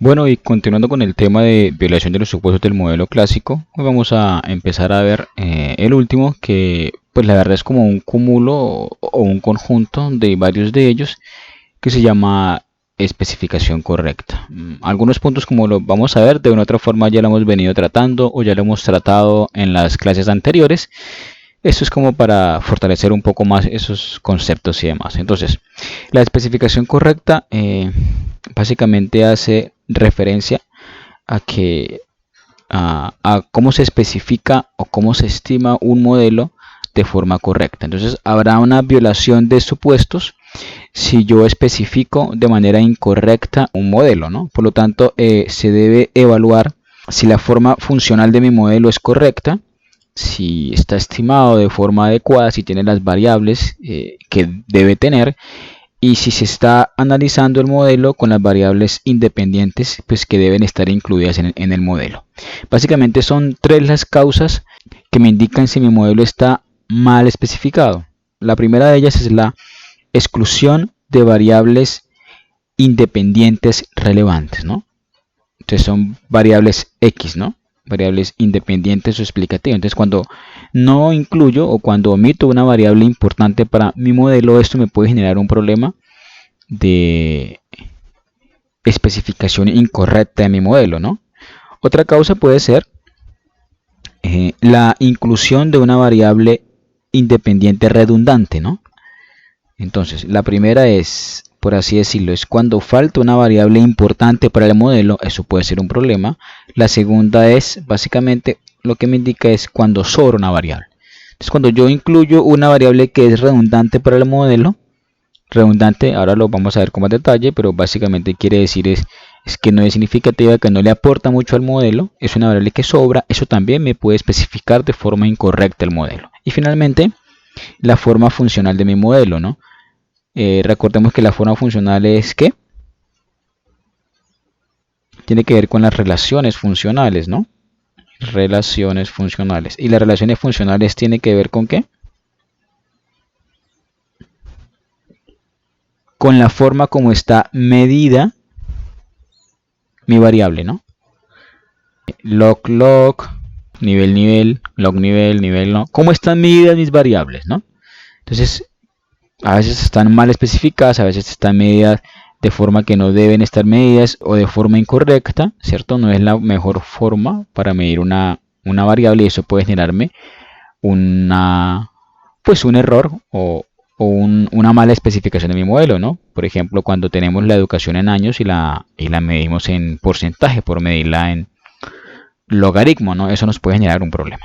Bueno, y continuando con el tema de violación de los supuestos del modelo clásico, hoy vamos a empezar a ver el último, que pues la verdad es como un cúmulo o un conjunto de varios de ellos, que se llama especificación correcta. Algunos puntos, como lo vamos a ver, de una u otra forma ya lo hemos venido tratando o ya lo hemos tratado en las clases anteriores. Esto es como para fortalecer un poco más esos conceptos y demás. Entonces, la especificación correcta básicamente hace referencia a que a cómo se especifica o cómo se estima un modelo de forma correcta. Entonces, habrá una violación de supuestos si yo especifico de manera incorrecta un modelo, ¿no? Por lo tanto, se debe evaluar si la forma funcional de mi modelo es correcta, si está estimado de forma adecuada, si tiene las variables que debe tener, y si se está analizando el modelo con las variables independientes pues que deben estar incluidas en el modelo. Básicamente son tres las causas que me indican si mi modelo está mal especificado. La primera de ellas es la exclusión de variables independientes relevantes, ¿no? Entonces son variables X, ¿no? Variables independientes o explicativas. Entonces cuando no incluyo o cuando omito una variable importante para mi modelo, esto me puede generar un problema de especificación incorrecta de mi modelo, ¿no? Otra causa puede ser la inclusión de una variable independiente redundante, ¿no? Entonces, la primera es, por así decirlo, es cuando falta una variable importante para el modelo, eso puede ser un problema. La segunda es, básicamente, lo que me indica es cuando sobra una variable. Entonces, cuando yo incluyo una variable que es redundante para el modelo, redundante, ahora lo vamos a ver con más detalle, pero básicamente quiere decir es que no es significativa, que no le aporta mucho al modelo, es una variable que sobra, eso también me puede especificar de forma incorrecta el modelo. Y finalmente, la forma funcional de mi modelo, ¿no? Recordemos que la forma funcional es ¿qué? Tiene que ver con las relaciones funcionales, ¿no? Relaciones funcionales. ¿Y las relaciones funcionales tiene que ver con qué? Con la forma como está medida mi variable, ¿no? Log, nivel, nivel, log, nivel, nivel, no. ¿Cómo están medidas mis variables, no? Entonces, a veces están mal especificadas, a veces están medidas de forma que no deben estar medidas o de forma incorrecta, ¿cierto? No es la mejor forma para medir una variable y eso puede generarme pues un error o una mala especificación de mi modelo, ¿no? Por ejemplo, cuando tenemos la educación en años y la medimos en porcentaje por medirla en logaritmo, ¿no? Eso nos puede generar un problema.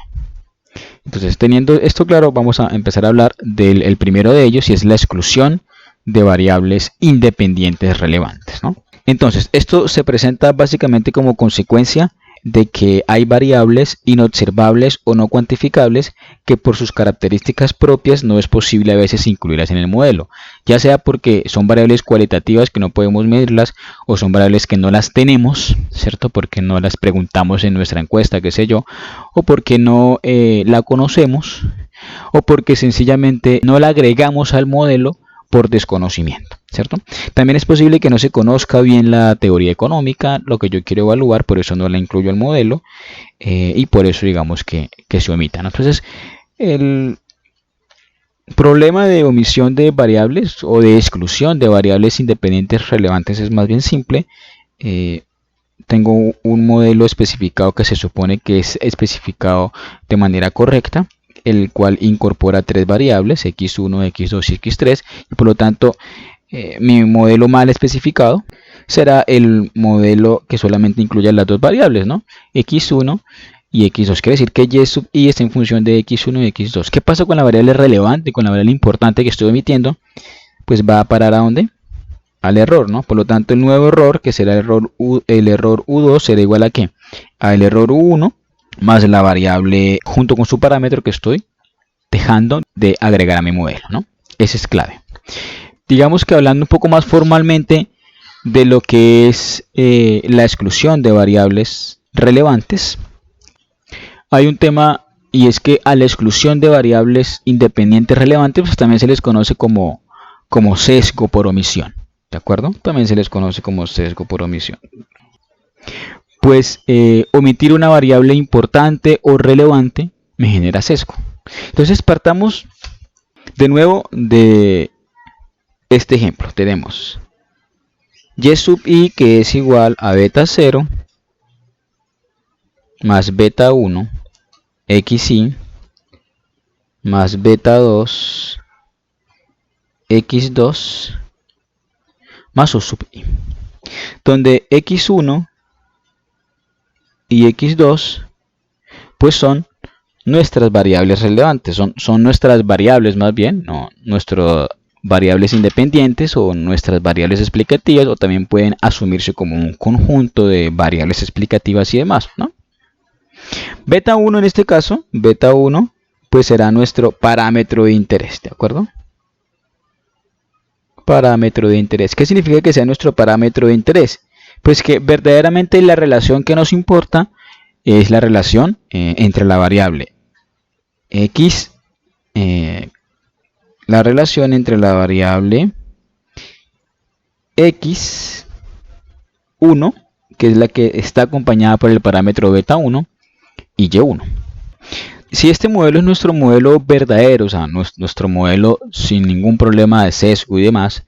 Entonces, teniendo esto claro, vamos a empezar a hablar del primero de ellos y es la exclusión de variables independientes relevantes, ¿no? Entonces, esto se presenta básicamente como consecuencia de que hay variables inobservables o no cuantificables que por sus características propias no es posible a veces incluirlas en el modelo, ya sea porque son variables cualitativas que no podemos medirlas o son variables que no las tenemos, ¿cierto? Porque no las preguntamos en nuestra encuesta, qué sé yo, o porque no la conocemos o porque sencillamente no la agregamos al modelo por desconocimiento, ¿cierto? También es posible que no se conozca bien la teoría económica, lo que yo quiero evaluar, por eso no la incluyo al modelo y por eso digamos que se omita, ¿no? Entonces, el problema de omisión de variables o de exclusión de variables independientes relevantes es más bien simple. Tengo un modelo especificado que se supone que es especificado de manera correcta, el cual incorpora tres variables, x1, x2 y x3, y por lo tanto mi modelo mal especificado será el modelo que solamente incluya las dos variables, ¿no? x1 y x2, quiere decir que y sub i está en función de x1 y x2. ¿Qué pasa con la variable relevante, con la variable importante que estoy omitiendo? Pues va a parar ¿a dónde? Al error, ¿no? Por lo tanto, el nuevo error, que será el error U2, será igual a ¿qué? Al error U1 más la variable junto con su parámetro que estoy dejando de agregar a mi modelo, ¿no? Ese es clave. Digamos que hablando un poco más formalmente de lo que es la exclusión de variables relevantes, hay un tema y es que a la exclusión de variables independientes relevantes pues también se les conoce como sesgo por omisión, ¿de acuerdo? También se les conoce como sesgo por omisión. pues omitir una variable importante o relevante me genera sesgo. Entonces partamos de nuevo de este ejemplo. Tenemos y sub i, que es igual a beta 0 más beta 1 xi más beta 2 x2 más u sub i, donde x1 y x2 pues son nuestras variables relevantes, son nuestras variables más bien, no nuestras variables independientes o nuestras variables explicativas, o también pueden asumirse como un conjunto de variables explicativas y demás, ¿no? Beta 1 en este caso, beta 1 pues será nuestro parámetro de interés, ¿de acuerdo? Parámetro de interés. ¿Qué significa que sea nuestro parámetro de interés? Pues que verdaderamente la relación que nos importa es la relación entre la variable x, la relación entre la variable x1, que es la que está acompañada por el parámetro beta 1, y y1. Si este modelo es nuestro modelo verdadero, o sea, nuestro modelo sin ningún problema de sesgo y demás,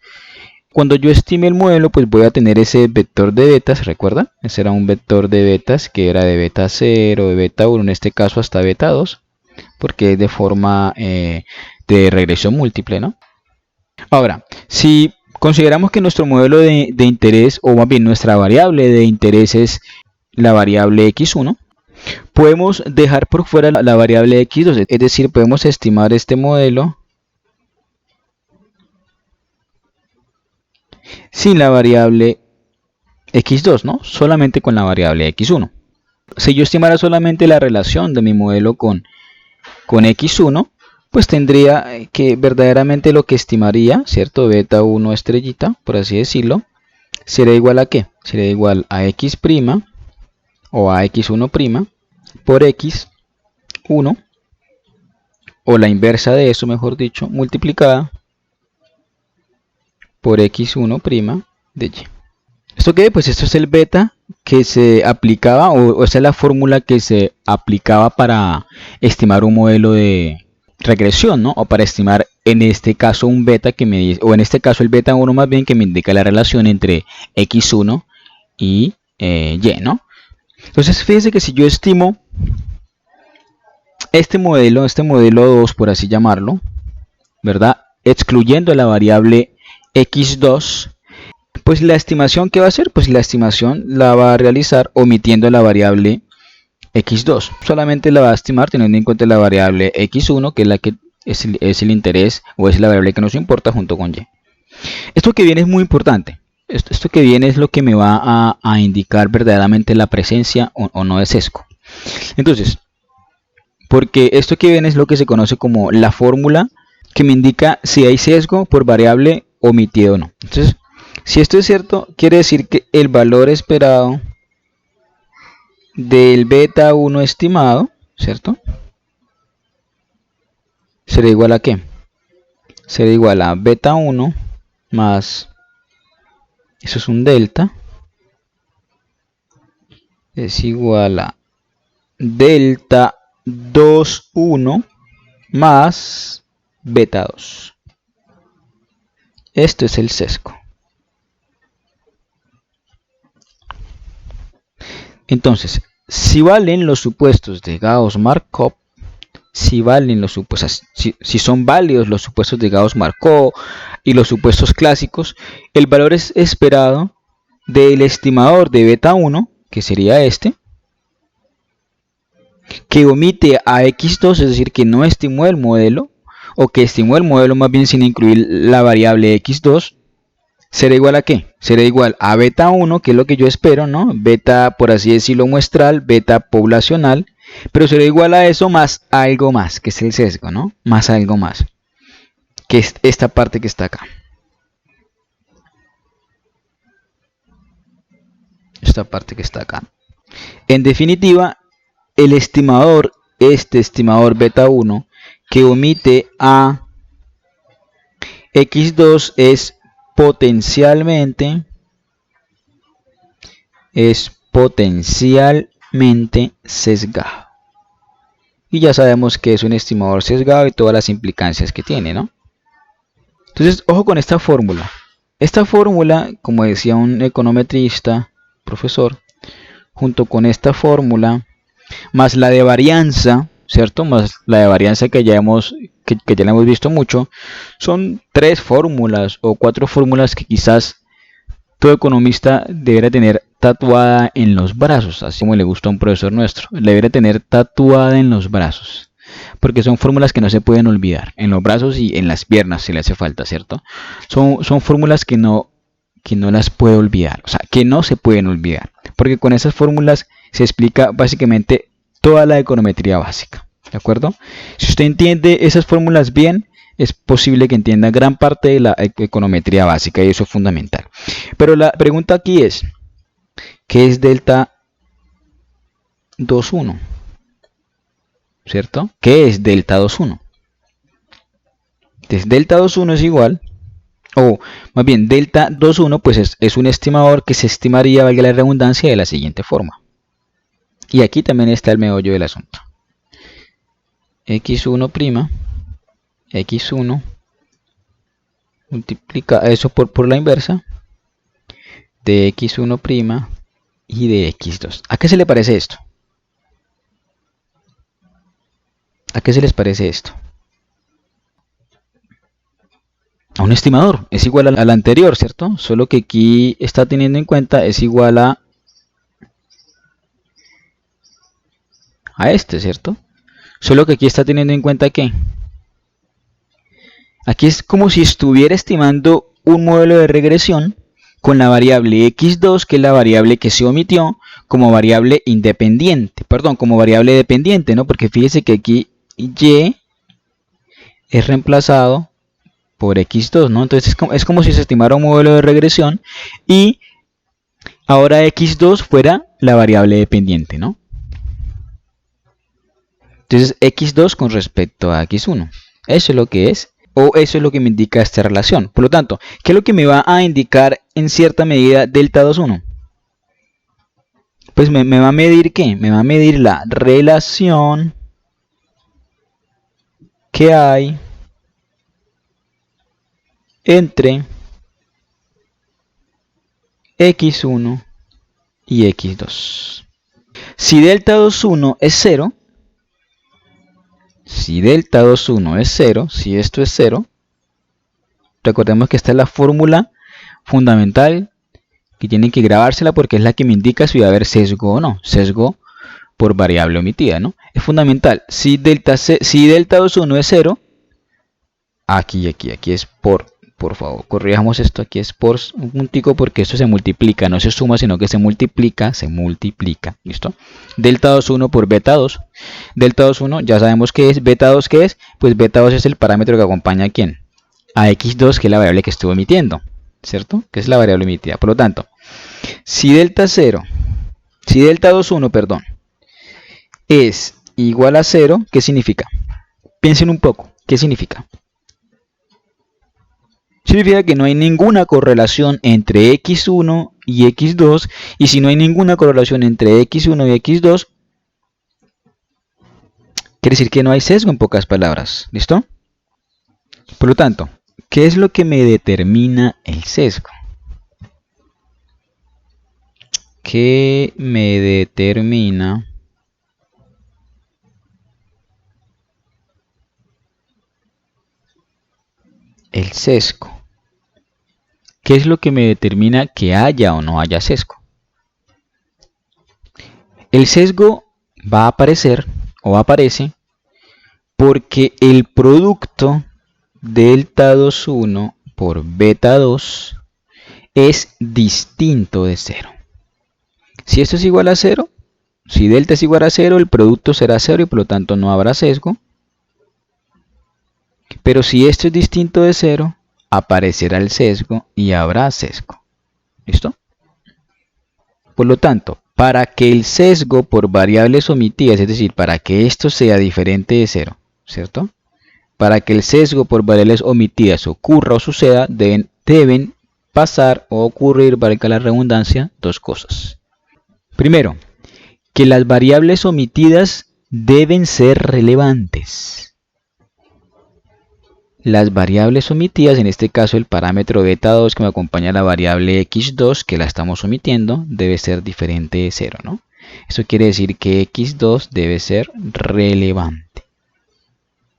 cuando yo estime el modelo, pues voy a tener ese vector de betas, ¿recuerda? Ese era un vector de betas que era de beta 0, de beta 1, en este caso hasta beta 2, porque es de forma de regresión múltiple, ¿no? Ahora, si consideramos que nuestro modelo de interés, o más bien nuestra variable de interés es la variable x1, podemos dejar por fuera la variable x2, es decir, podemos estimar este modelo sin la variable x2, ¿no? Solamente con la variable x1. Si yo estimara solamente la relación de mi modelo con x1, pues tendría que verdaderamente lo que estimaría, ¿cierto? Beta 1 estrellita, por así decirlo, sería igual a ¿qué? Sería igual a x' o a x1' por x1, o la inversa de eso, mejor dicho, multiplicada por x1' de y. ¿Esto qué? Pues esto es el beta que se aplicaba, o esa es la fórmula que se aplicaba para estimar un modelo de regresión, ¿no? O para estimar en este caso un beta que me dice, o en este caso el beta 1 más bien, que me indica la relación entre x1 y y, ¿no? Entonces fíjense que si yo estimo este modelo 2, por así llamarlo, ¿verdad? Excluyendo la variable x2, pues la estimación que va a hacer, pues la estimación la va a realizar omitiendo la variable x2. Solamente la va a estimar teniendo en cuenta la variable x1, que es la que es el interés, o es la variable que nos importa, junto con y. Esto que viene es muy importante. Esto que viene es lo que me va a indicar verdaderamente la presencia o no de sesgo. Entonces, porque esto que viene es lo que se conoce como la fórmula que me indica si hay sesgo por variable omitida o no. Entonces, si esto es cierto, quiere decir que el valor esperado del beta 1 estimado, ¿cierto? Será igual a ¿qué? Será igual a beta 1 más, eso es un delta, es igual a delta 2,1 más beta 2. Esto es el sesgo. Entonces, si valen los supuestos de Gauss-Markov, si son válidos los supuestos de Gauss-Markov y los supuestos clásicos, el valor es esperado del estimador de beta 1, que sería este, que omite a x2, es decir, que no estimó el modelo, o que estimó el modelo más bien sin incluir la variable x2, será igual a ¿qué? Será igual a beta 1, que es lo que yo espero, ¿no? Beta, por así decirlo, muestral, beta poblacional, pero será igual a eso más algo más, que es el sesgo, ¿no? Más algo más, que es esta parte que está acá. Esta parte que está acá. En definitiva, el estimador, este estimador beta 1, que omite a x2 es potencialmente potencialmente sesgado. Y ya sabemos que es un estimador sesgado y todas las implicancias que tiene, ¿no? Entonces, ojo con esta fórmula. Esta fórmula, como decía un econometrista, profesor, junto con esta fórmula, más la de varianza, ¿cierto? Más la de varianza que ya la hemos visto mucho, son 3 fórmulas o 4 fórmulas que quizás todo economista debería tener tatuada en los brazos, así como le gusta a un profesor nuestro, la debería tener tatuada en los brazos, porque son fórmulas que no se pueden olvidar, en los brazos y en las piernas si le hace falta, ¿cierto? Son fórmulas que no las puede olvidar, o sea, que no se pueden olvidar, porque con esas fórmulas se explica básicamente toda la econometría básica, ¿de acuerdo? Si usted entiende esas fórmulas bien, es posible que entienda gran parte de la econometría básica y eso es fundamental. Pero la pregunta aquí es, ¿qué es delta 2,1? ¿Cierto? ¿Qué es delta 2,1? Entonces delta 2,1 es igual, o más bien delta 2,1 pues es un estimador que se estimaría, valga la redundancia, de la siguiente forma. Y aquí también está el meollo del asunto. X1', X1 multiplica eso por la inversa de X1' y de X2. ¿A qué se le parece esto? ¿A qué se les parece esto? A un estimador, es igual al anterior, ¿cierto? Solo que aquí está teniendo en cuenta es igual a este, ¿cierto? Solo que aquí está teniendo en cuenta que aquí es como si estuviera estimando un modelo de regresión con la variable x2, que es la variable que se omitió, como variable independiente, perdón, como variable dependiente, ¿no? Porque fíjese que aquí y es reemplazado por x2, ¿no? Entonces es como si se estimara un modelo de regresión y ahora x2 fuera la variable dependiente, ¿no? Entonces x2 con respecto a x1. Eso es lo que es, o eso es lo que me indica esta relación. Por lo tanto, ¿qué es lo que me va a indicar en cierta medida delta 2,1? Pues me va a medir ¿qué? Me va a medir la relación que hay entre x1 y x2. Si delta 2,1 es 0, si delta 2,1 es 0, si esto es 0, recordemos que esta es la fórmula fundamental que tienen que grabársela porque es la que me indica si va a haber sesgo o no, sesgo por variable omitida, ¿no? Es fundamental. Si delta 2,1 es 0, aquí es por favor, corrijamos esto, aquí es por un puntico porque esto se multiplica, no se suma, sino que se multiplica, ¿listo? Delta 2,1 por beta 2. Delta 2,1 ya sabemos qué es, beta 2 ¿qué es? Pues beta 2 es el parámetro que acompaña a ¿quién? A x2, que es la variable que estuvo emitiendo, ¿cierto? Que es la variable emitida. Por lo tanto, si delta 2,1, perdón, es igual a 0, ¿qué significa? Piensen un poco, ¿qué significa? Significa que no hay ninguna correlación entre x1 y x2, y si no hay ninguna correlación entre x1 y x2, quiere decir que no hay sesgo en pocas palabras, ¿listo? Por lo tanto, ¿qué es lo que me determina el sesgo? ¿Qué me determina el sesgo? ¿Qué es lo que me determina que haya o no haya sesgo? El sesgo va a aparecer o aparece porque el producto delta 2,1 por beta 2 es distinto de 0. Si esto es igual a 0, si delta es igual a 0, el producto será 0 y por lo tanto no habrá sesgo. Pero si esto es distinto de 0, aparecerá el sesgo y habrá sesgo. ¿Listo? Por lo tanto, para que el sesgo por variables omitidas, es decir, para que esto sea diferente de 0, ¿cierto? Para que el sesgo por variables omitidas ocurra o suceda, deben pasar o ocurrir, valga la redundancia, dos cosas. Primero, que las variables omitidas deben ser relevantes. Las variables omitidas, en este caso el parámetro beta 2 que me acompaña a la variable x2 que la estamos omitiendo, debe ser diferente de 0, ¿no? Eso quiere decir que x2 debe ser relevante.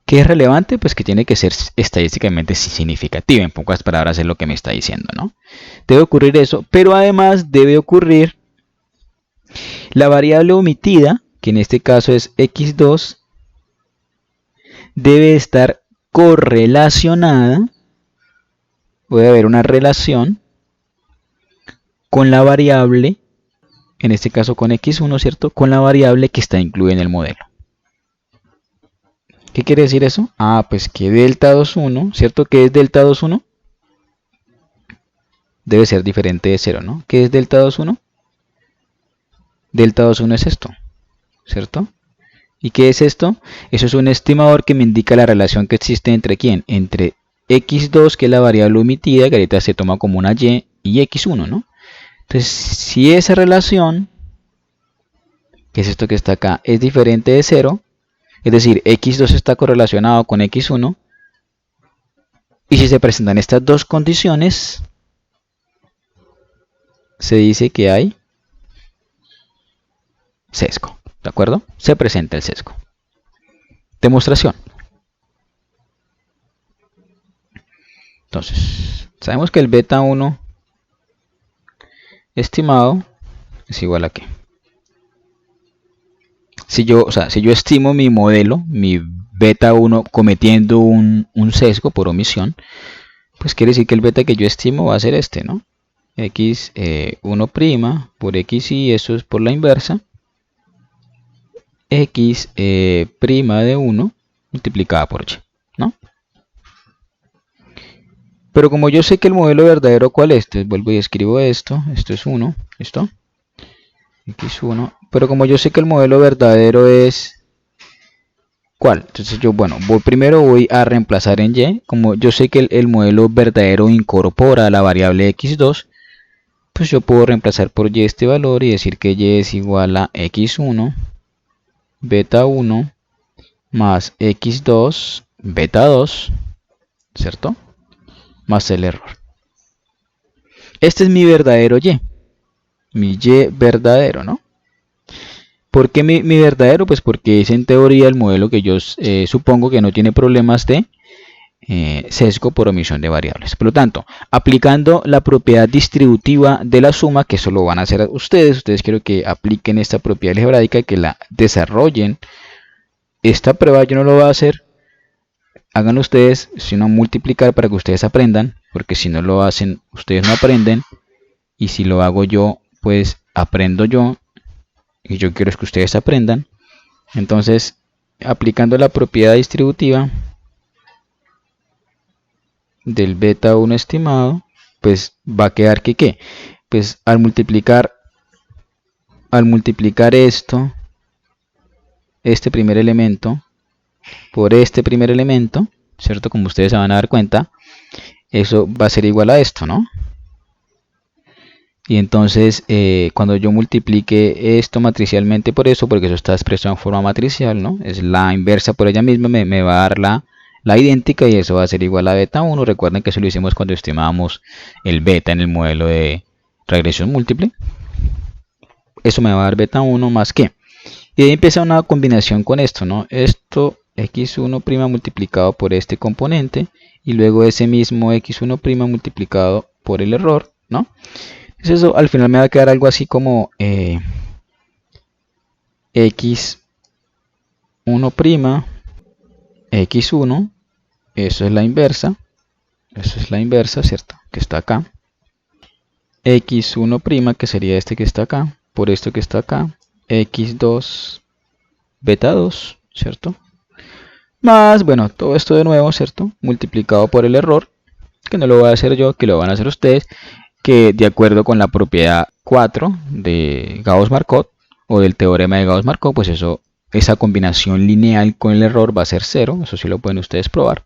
¿Qué es relevante? Pues que tiene que ser estadísticamente significativa, en pocas palabras es lo que me está diciendo, ¿no? Debe ocurrir eso, pero además debe ocurrir la variable omitida, que en este caso es x2, debe estar correlacionada, puede haber una relación con la variable, en este caso con x1, ¿cierto? Con la variable que está incluida en el modelo. ¿Qué quiere decir eso? Ah, pues que delta 2,1, ¿cierto? ¿Qué es delta 2,1? Debe ser diferente de 0, ¿no? ¿Qué es delta 2,1? Delta 2,1 es esto, ¿cierto? ¿Y qué es esto? Eso es un estimador que me indica la relación que existe entre ¿quién? Entre x2, que es la variable omitida, que ahorita se toma como una y x1, ¿no? Entonces, si esa relación, que es esto que está acá, es diferente de 0, es decir, x2 está correlacionado con x1, y si se presentan estas dos condiciones, se dice que hay sesgo, ¿de acuerdo? Se presenta el sesgo. Demostración. Entonces, sabemos que el beta 1 estimado es igual a ¿qué? Si yo estimo mi modelo, mi beta 1 cometiendo un sesgo por omisión, pues quiere decir que el beta que yo estimo va a ser este, ¿no? x1' por xy, eso es por la inversa, x' de 1 multiplicada por y, ¿no? Pero como yo sé que el modelo verdadero, ¿cuál es? Entonces vuelvo y escribo esto es 1, ¿listo? x1, pero como yo sé que el modelo verdadero es ¿cuál? Entonces yo, bueno, primero voy a reemplazar en y, como yo sé que el modelo verdadero incorpora la variable x2, pues yo puedo reemplazar por y este valor y decir que y es igual a x1 beta 1 más x2 beta 2, ¿cierto? Más el error. Este es mi verdadero y verdadero, ¿no? ¿Por qué mi verdadero? Pues porque es en teoría el modelo que yo supongo que no tiene problemas de sesgo por omisión de variables. Por lo tanto, aplicando la propiedad distributiva de la suma, que eso lo van a hacer ustedes quiero que apliquen esta propiedad algebraica, que la desarrollen. Esta prueba yo no lo voy a hacer, háganlo ustedes, sino multiplicar para que ustedes aprendan, porque si no lo hacen, ustedes no aprenden, y si lo hago yo, pues aprendo yo, y yo quiero es que ustedes aprendan. Entonces, aplicando la propiedad distributiva del beta 1 estimado, pues va a quedar que ¿qué? Pues al multiplicar esto, este primer elemento, por este primer elemento, ¿cierto? Como ustedes se van a dar cuenta, eso va a ser igual a esto, ¿no? Y entonces, cuando yo multiplique esto matricialmente por eso, porque eso está expreso en forma matricial, ¿no? Es la inversa por ella misma, me va a dar la idéntica, y eso va a ser igual a beta 1. Recuerden que eso lo hicimos cuando estimábamos el beta en el modelo de regresión múltiple. Eso me va a dar beta 1 más que. Y ahí empieza una combinación con esto, ¿no? Esto x1' multiplicado por este componente, y luego ese mismo x1' multiplicado por el error, ¿no? Entonces eso al final me va a quedar algo así como x1', x1, eso es la inversa, ¿cierto? Que está acá. x1', que sería este que está acá, por esto que está acá, x2 beta 2, ¿cierto? Más, bueno, todo esto de nuevo, ¿cierto? Multiplicado por el error, que no lo voy a hacer yo, que lo van a hacer ustedes, que de acuerdo con la propiedad 4 de Gauss-Markov o del teorema de Gauss-Markov, pues esa combinación lineal con el error va a ser 0, eso sí lo pueden ustedes probar.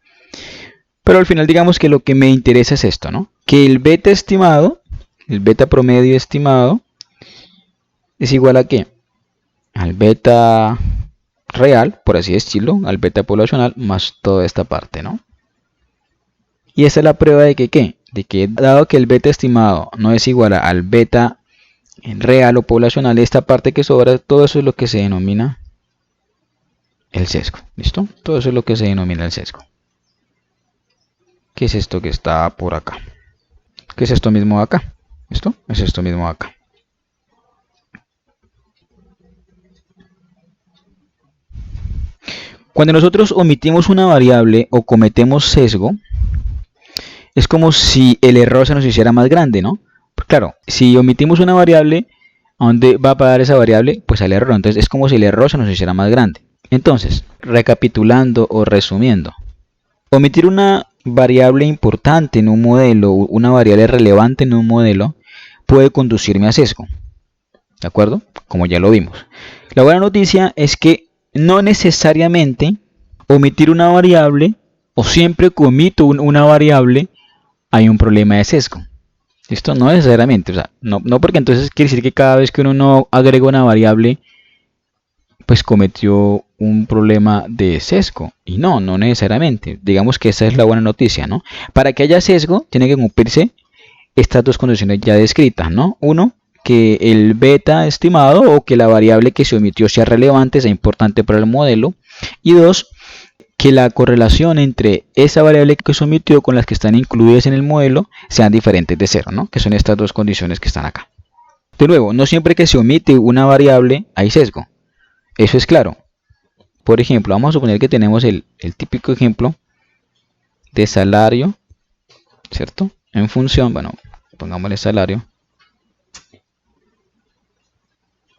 Pero al final digamos que lo que me interesa es esto, ¿no? Que el beta estimado, el beta promedio estimado, es igual a ¿qué? Al beta real, por así decirlo, al beta poblacional más toda esta parte, ¿no? Y esta es la prueba de que ¿qué? De que dado que el beta estimado no es igual al beta real o poblacional, esta parte que sobra, todo eso es lo que se denomina el sesgo. ¿Listo? Todo eso es lo que se denomina el sesgo. ¿Qué es esto que está por acá? ¿Qué es esto mismo de acá? ¿Listo? Es esto mismo de acá. Cuando nosotros omitimos una variable o cometemos sesgo, es como si el error se nos hiciera más grande, ¿no? Claro, si omitimos una variable, ¿a dónde va a parar esa variable? Pues al error. Entonces es como si el error se nos hiciera más grande. Entonces, recapitulando o resumiendo, omitir una variable importante en un modelo, una variable relevante en un modelo, puede conducirme a sesgo. ¿De acuerdo? Como ya lo vimos. La buena noticia es que no necesariamente omitir una variable o siempre que omito una variable hay un problema de sesgo. Esto no necesariamente, o sea, no porque entonces quiere decir que cada vez que uno no agrega una variable pues cometió un problema de sesgo. Y no necesariamente. Digamos que esa es la buena noticia, ¿no? Para que haya sesgo, tiene que cumplirse estas dos condiciones ya descritas, ¿no? Uno, que el beta estimado o que la variable que se omitió sea relevante, sea importante para el modelo. Y dos, que la correlación entre esa variable que se omitió con las que están incluidas en el modelo sean diferentes de cero, ¿no? Que son estas dos condiciones que están acá. De nuevo, no siempre que se omite una variable hay sesgo. Eso es claro. Por ejemplo, vamos a suponer que tenemos el típico ejemplo de salario, ¿cierto? En función, bueno, pongámosle salario.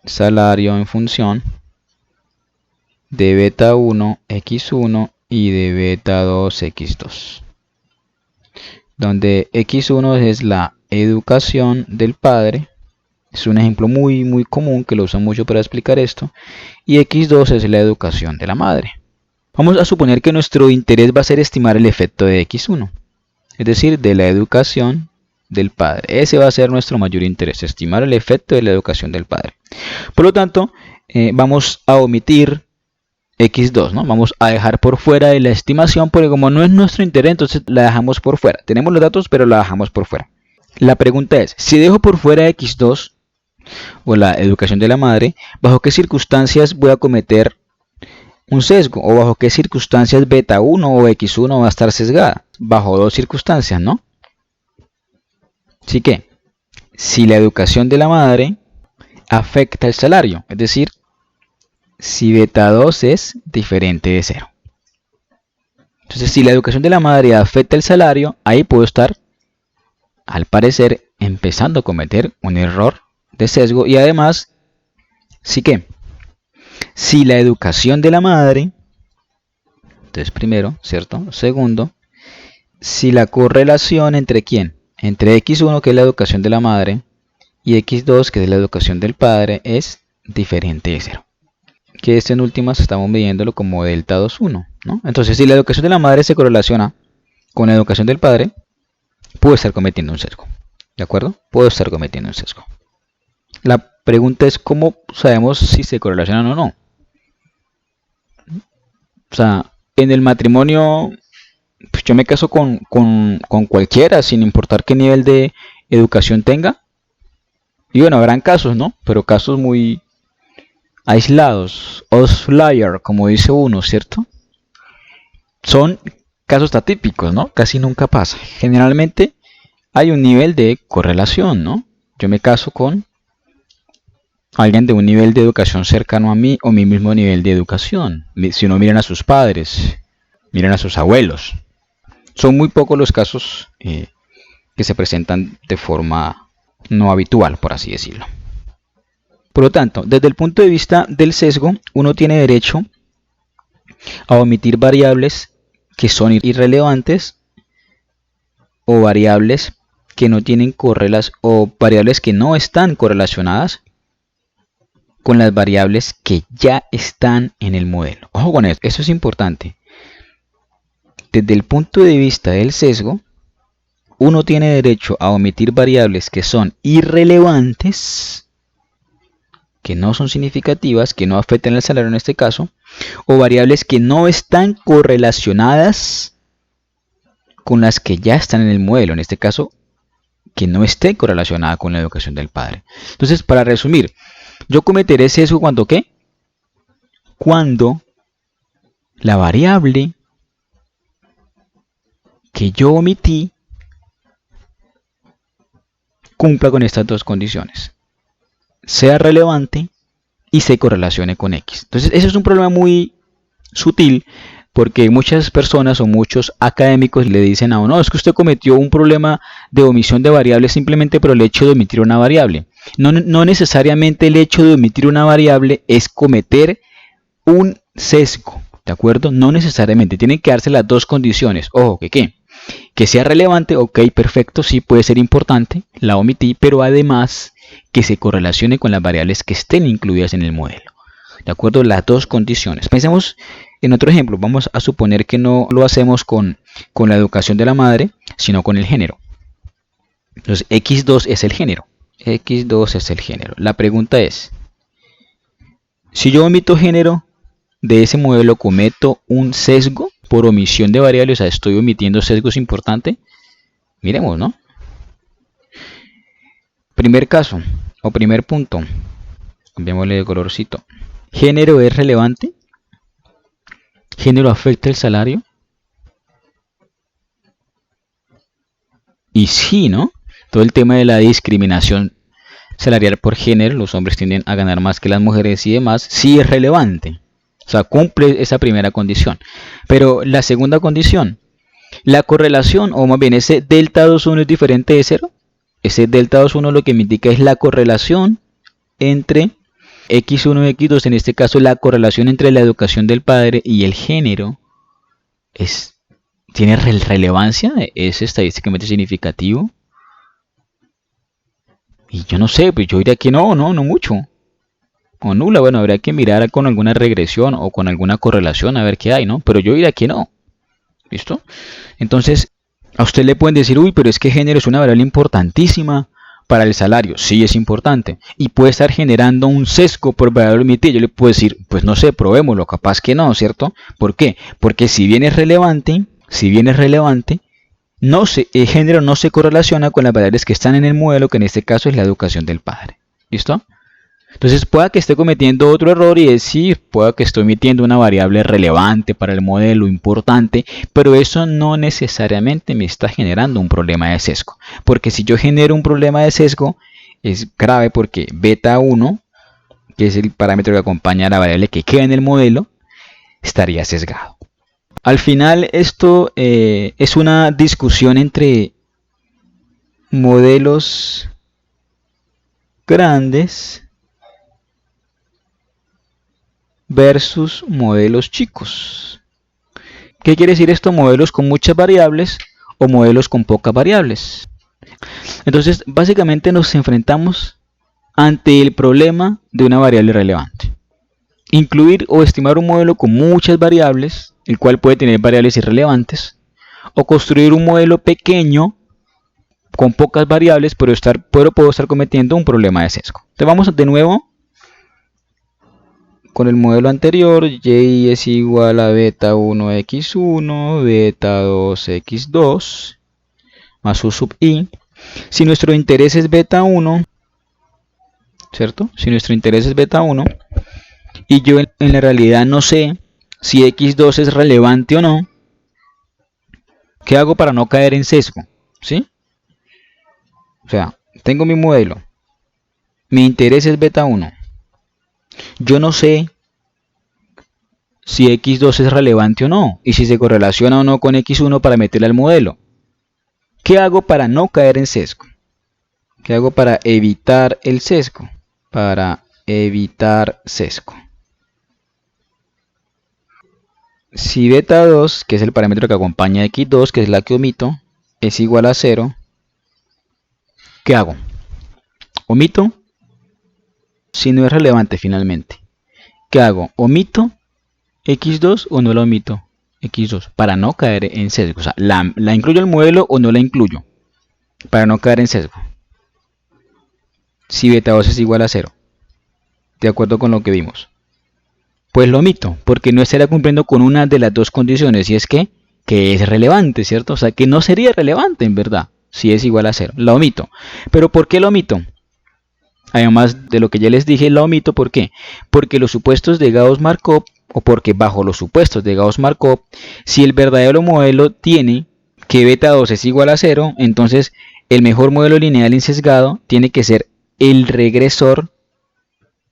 Salario en función de beta 1, x1 y de beta 2, x2. Donde x1 es la educación del padre. Es un ejemplo muy común que lo usan mucho para explicar esto. Y x2 es la educación de la madre. Vamos a suponer que nuestro interés va a ser estimar el efecto de x1. Es decir, de la educación del padre. Ese va a ser nuestro mayor interés, estimar el efecto de la educación del padre. Por lo tanto, vamos a omitir x2, ¿no? Vamos a dejar por fuera de la estimación porque como no es nuestro interés, entonces la dejamos por fuera. Tenemos los datos, pero la dejamos por fuera. La pregunta es, si dejo por fuera x2 o la educación de la madre, ¿bajo qué circunstancias voy a cometer un sesgo? ¿O bajo qué circunstancias beta 1 o x1 va a estar sesgada? Bajo dos circunstancias, ¿no? Así que, si la educación de la madre afecta el salario, es decir, si beta 2 es diferente de 0. Entonces, si la educación de la madre afecta el salario, ahí puedo estar, al parecer, empezando a cometer un error de sesgo. Y además, sí que, si la educación de la madre, entonces primero, ¿cierto? Segundo, si la correlación entre ¿quién? Entre x1, que es la educación de la madre, y x2, que es la educación del padre, es diferente de 0. Que en últimas estamos midiéndolo como delta 2,1, ¿no? Entonces, si la educación de la madre se correlaciona con la educación del padre, puedo estar cometiendo un sesgo. ¿De acuerdo? Puedo estar cometiendo un sesgo. La pregunta es cómo sabemos si se correlacionan o no. O sea, en el matrimonio, pues yo me caso con cualquiera, sin importar qué nivel de educación tenga. Y bueno, habrán casos, ¿no? Pero casos muy aislados, outlier, como dice uno, ¿cierto? Son casos atípicos, ¿no? Casi nunca pasa. Generalmente hay un nivel de correlación, ¿no? Yo me caso con alguien de un nivel de educación cercano a mí o mi mismo nivel de educación. Si no, miren a sus padres, miren a sus abuelos. Son muy pocos los casos que se presentan de forma no habitual, por así decirlo. Por lo tanto, desde el punto de vista del sesgo, uno tiene derecho a omitir variables que son irrelevantes o variables que no tienen correlación o variables que no están correlacionadas con las variables que ya están en el modelo. Ojo con eso, eso es importante. Desde el punto de vista del sesgo, uno tiene derecho a omitir variables que son irrelevantes que no son significativas, que no afectan el salario en este caso, o variables que no están correlacionadas con las que ya están en el modelo, en este caso, que no esté correlacionada con la educación del padre. Entonces, para resumir, yo cometeré sesgo cuando ¿qué? Cuando la variable que yo omití cumpla con estas dos condiciones, sea relevante y se correlacione con X. Entonces, eso es un problema muy sutil, porque muchas personas o muchos académicos le dicen a uno, no, es que usted cometió un problema de omisión de variables simplemente por el hecho de omitir una variable. No necesariamente el hecho de omitir una variable es cometer un sesgo, ¿de acuerdo? No necesariamente, tienen que darse las dos condiciones. Ojo, que sea relevante, ok, perfecto, sí puede ser importante, la omití, pero además que se correlacione con las variables que estén incluidas en el modelo. ¿De acuerdo? Las dos condiciones. Pensemos en otro ejemplo. Vamos a suponer que no lo hacemos con la educación de la madre, sino con el género. Entonces, X2 es el género. X2 es el género. La pregunta es, si yo omito género de ese modelo, ¿cometo un sesgo por omisión de variables? O sea, ¿estoy omitiendo sesgos importantes? Miremos, ¿no? Primer caso, o primer punto. Cambiémosle de colorcito. ¿Género es relevante? ¿Género afecta el salario? Y sí, ¿no? Todo el tema de la discriminación salarial por género, los hombres tienden a ganar más que las mujeres y demás, sí es relevante. O sea, cumple esa primera condición. Pero la segunda condición, la correlación, o más bien ese delta 2,1 es diferente de 0. Ese delta 2,1 lo que me indica es la correlación entre X1 y X2, en este caso la correlación entre la educación del padre y el género tiene relevancia, es estadísticamente significativo. Y yo no sé, pues yo diría que no mucho. O nula, bueno, habría que mirar con alguna regresión o con alguna correlación a ver qué hay, ¿no? Pero yo diría que no. ¿Listo? Entonces, a usted le pueden decir, uy, pero es que género es una variable importantísima para el salario. Sí, es importante. Y puede estar generando un sesgo por variable omitida. Yo le puedo decir, pues no sé, probémoslo, capaz que no, ¿cierto? ¿Por qué? Porque si bien es relevante, el género no se correlaciona con las variables que están en el modelo, que en este caso es la educación del padre. ¿Listo? Entonces pueda que esté cometiendo otro error y decir, pueda que esté omitiendo una variable relevante para el modelo, importante, pero eso no necesariamente me está generando un problema de sesgo. Porque si yo genero un problema de sesgo, es grave porque beta 1, que es el parámetro que acompaña a la variable que queda en el modelo, estaría sesgado. Al final esto es una discusión entre modelos grandes versus modelos chicos. ¿Qué quiere decir esto? Modelos con muchas variables o modelos con pocas variables. Entonces, básicamente nos enfrentamos ante el problema de una variable relevante. Incluir o estimar un modelo con muchas variables, el cual puede tener variables irrelevantes, o construir un modelo pequeño con pocas variables, pero puedo estar cometiendo un problema de sesgo. Entonces vamos de nuevo con el modelo anterior. Y es igual a beta 1x1, beta 2x2, más u sub i. Si nuestro interés es beta 1, ¿cierto? Si nuestro interés es beta 1, y yo en la realidad no sé si x2 es relevante o no, ¿qué hago para no caer en sesgo? ¿Sí? O sea, tengo mi modelo, mi interés es beta 1, yo no sé si x2 es relevante o no, y si se correlaciona o no con x1 para meterle al modelo. ¿Qué hago para no caer en sesgo? ¿Qué hago para evitar el sesgo? Para evitar sesgo. Si beta 2, que es el parámetro que acompaña a x2, que es la que omito, es igual a 0, ¿qué hago? Omito si no es relevante finalmente. ¿Qué hago? ¿Omito x2 o no la omito? X2, para no caer en sesgo. O sea, ¿la incluyo al modelo o no la incluyo? Para no caer en sesgo. Si beta 2 es igual a 0. de acuerdo con lo que vimos. Pues lo omito, porque no estaría cumpliendo con una de las dos condiciones, y es que es relevante, ¿cierto? O sea, que no sería relevante en verdad, si es igual a 0. La omito. ¿Pero por qué la omito? Además de lo que ya les dije, la omito, ¿por qué? Porque los supuestos de Gauss-Markov, o porque bajo los supuestos de Gauss-Markov, si el verdadero modelo tiene que beta 2 es igual a 0, entonces el mejor modelo lineal insesgado tiene que ser el regresor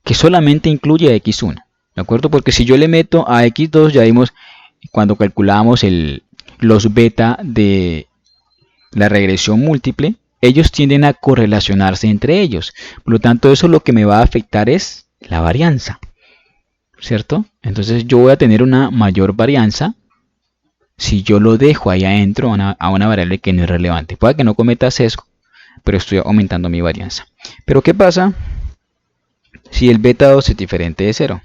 que solamente incluye a x1. ¿De acuerdo? Porque si yo le meto a x2, ya vimos cuando calculamos los beta de la regresión múltiple, ellos tienden a correlacionarse entre ellos. Por lo tanto, eso lo que me va a afectar es la varianza, ¿cierto? Entonces yo voy a tener una mayor varianza si yo lo dejo ahí adentro a una variable que no es relevante. Puede que no cometa sesgo, pero estoy aumentando mi varianza. Pero ¿qué pasa si el beta 2 es diferente de 0?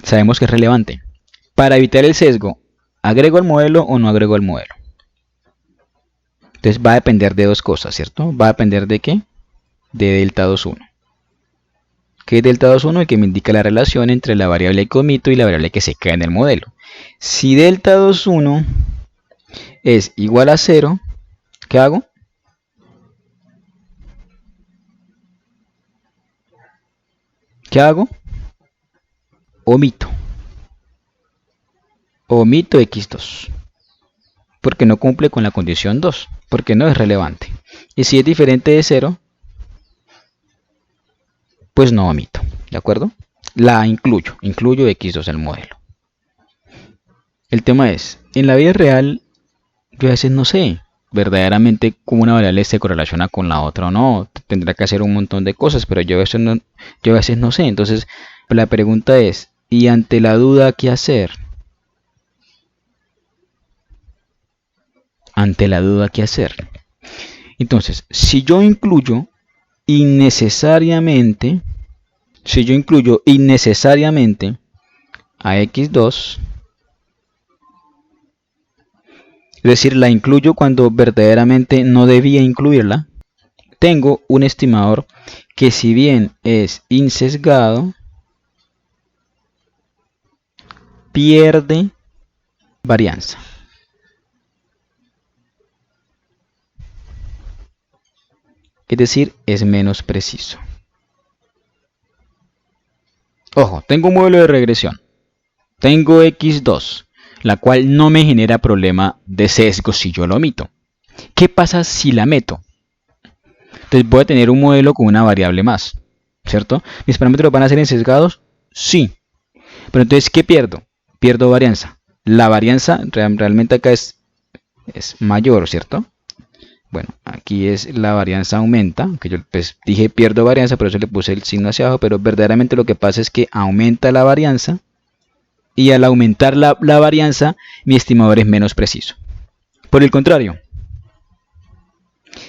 Sabemos que es relevante. Para evitar el sesgo, ¿agrego el modelo o no agrego el modelo? Entonces va a depender de dos cosas, ¿cierto? Va a depender de ¿qué? De delta 2,1. ¿Qué es delta 2,1? El que me indica la relación entre la variable que omito y la variable que se queda en el modelo. Si delta 2,1 es igual a 0, ¿qué hago? ¿Qué hago? Omito x2, porque no cumple con la condición 2, porque no es relevante. Y si es diferente de 0, pues no omito, ¿de acuerdo? La incluyo x2 en el modelo. El tema es, en la vida real, yo a veces no sé verdaderamente cómo una variable se correlaciona con la otra o no. Tendrá que hacer un montón de cosas, pero yo a veces no sé. Entonces, la pregunta es, ¿y ante la duda qué hacer? Ante la duda qué hacer. Entonces, si yo incluyo innecesariamente a x2, es decir, la incluyo cuando verdaderamente no debía incluirla, tengo un estimador que, si bien es insesgado, pierde varianza. Es decir, es menos preciso. Ojo, tengo un modelo de regresión. Tengo x2, la cual no me genera problema de sesgo si yo lo omito. ¿Qué pasa si la meto? Entonces voy a tener un modelo con una variable más, ¿cierto? ¿Mis parámetros van a ser insesgados? Sí. Pero entonces, ¿qué pierdo? Pierdo varianza. La varianza realmente acá es mayor, ¿cierto? Bueno, aquí es la varianza aumenta, aunque yo pues dije pierdo varianza, por eso le puse el signo hacia abajo, pero verdaderamente lo que pasa es que aumenta la varianza, y al aumentar la varianza, mi estimador es menos preciso. Por el contrario,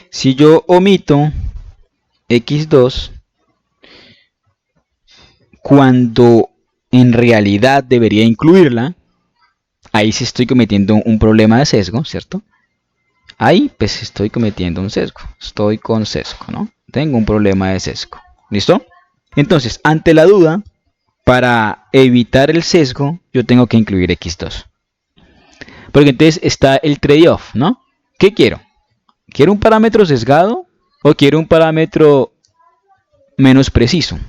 si yo omito x2, cuando en realidad debería incluirla, ahí sí estoy cometiendo un problema de sesgo, ¿cierto? Ahí pues estoy cometiendo un sesgo, estoy con sesgo, ¿no? Tengo un problema de sesgo, ¿listo? Entonces, ante la duda, para evitar el sesgo, yo tengo que incluir x2. Porque entonces está el trade-off, ¿no? ¿Qué quiero? ¿Quiero un parámetro sesgado o quiero un parámetro menos preciso?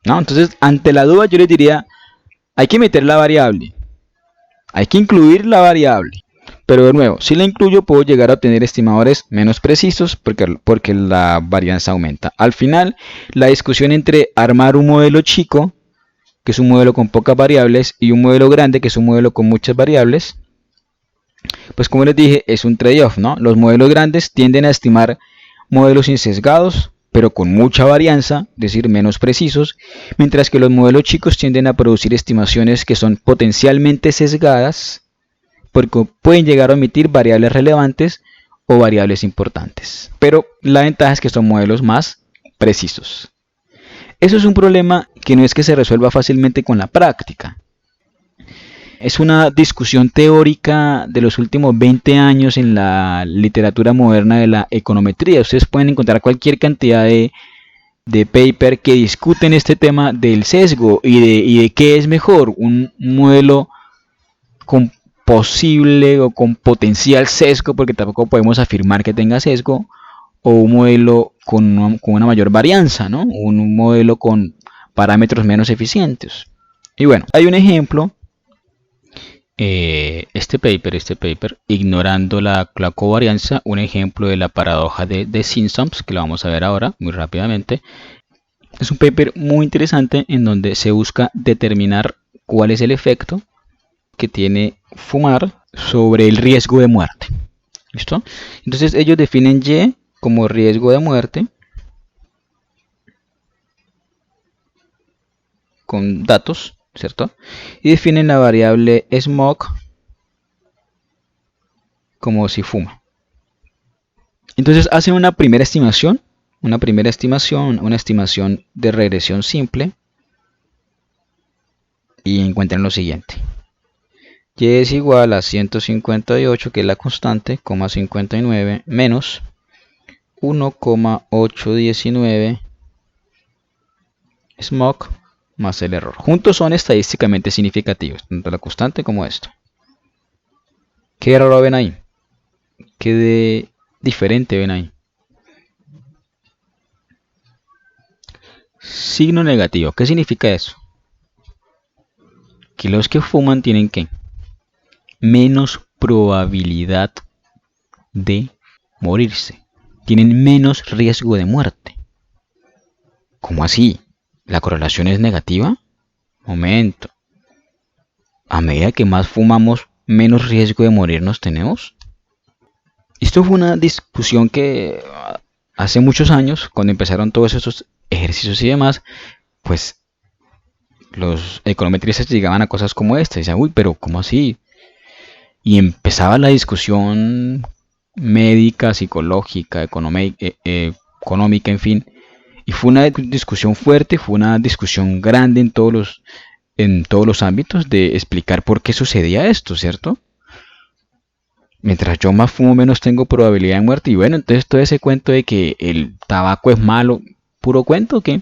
¿No? Entonces, ante la duda yo les diría, hay que meter la variable, hay que incluir la variable. Pero de nuevo, si la incluyo puedo llegar a obtener estimadores menos precisos porque la varianza aumenta. Al final, la discusión entre armar un modelo chico, que es un modelo con pocas variables, y un modelo grande, que es un modelo con muchas variables, pues como les dije, es un trade-off, ¿no? Los modelos grandes tienden a estimar modelos insesgados, pero con mucha varianza, es decir, menos precisos, mientras que los modelos chicos tienden a producir estimaciones que son potencialmente sesgadas, porque pueden llegar a omitir variables relevantes o variables importantes. Pero la ventaja es que son modelos más precisos. Eso es un problema que no es que se resuelva fácilmente con la práctica. Es una discusión teórica de los últimos 20 años en la literatura moderna de la econometría. Ustedes pueden encontrar cualquier cantidad de paper que discuten este tema del sesgo y de qué es mejor, un modelo con posible o con potencial sesgo, porque tampoco podemos afirmar que tenga sesgo, o un modelo con una mayor varianza, ¿no? Un modelo con parámetros menos eficientes. Y bueno, hay un ejemplo, este paper, ignorando la covarianza, un ejemplo de la paradoja de Simpsons, que lo vamos a ver ahora muy rápidamente. Es un paper muy interesante en donde se busca determinar cuál es el efecto que tiene fumar sobre el riesgo de muerte. ¿Listo? Entonces ellos definen Y como riesgo de muerte con datos, ¿cierto? Y definen la variable smog como si fuma. Entonces hacen una primera estimación, una estimación de regresión simple, y encuentran lo siguiente. Y es igual a 158, que es la constante, 59 menos 1,819 smog más el error. Juntos son estadísticamente significativos, tanto la constante como esto. ¿Qué error ven ahí? ¿Qué de diferente ven ahí? Signo negativo. ¿Qué significa eso? Que los que fuman tienen que menos probabilidad de morirse. Tienen menos riesgo de muerte. ¿Cómo así? ¿La correlación es negativa? Momento. A medida que más fumamos, menos riesgo de morirnos tenemos. Esto fue una discusión que hace muchos años, cuando empezaron todos estos ejercicios y demás, pues los econometristas llegaban a cosas como esta y decían, uy, pero ¿cómo así? Y empezaba la discusión médica, psicológica, económica, en fin. Y fue una discusión fuerte, fue una discusión grande en todos los ámbitos de explicar por qué sucedía esto, ¿cierto? Mientras yo más fumo, menos tengo probabilidad de muerte. Y bueno, entonces todo ese cuento de que el tabaco es malo, ¿puro cuento o qué?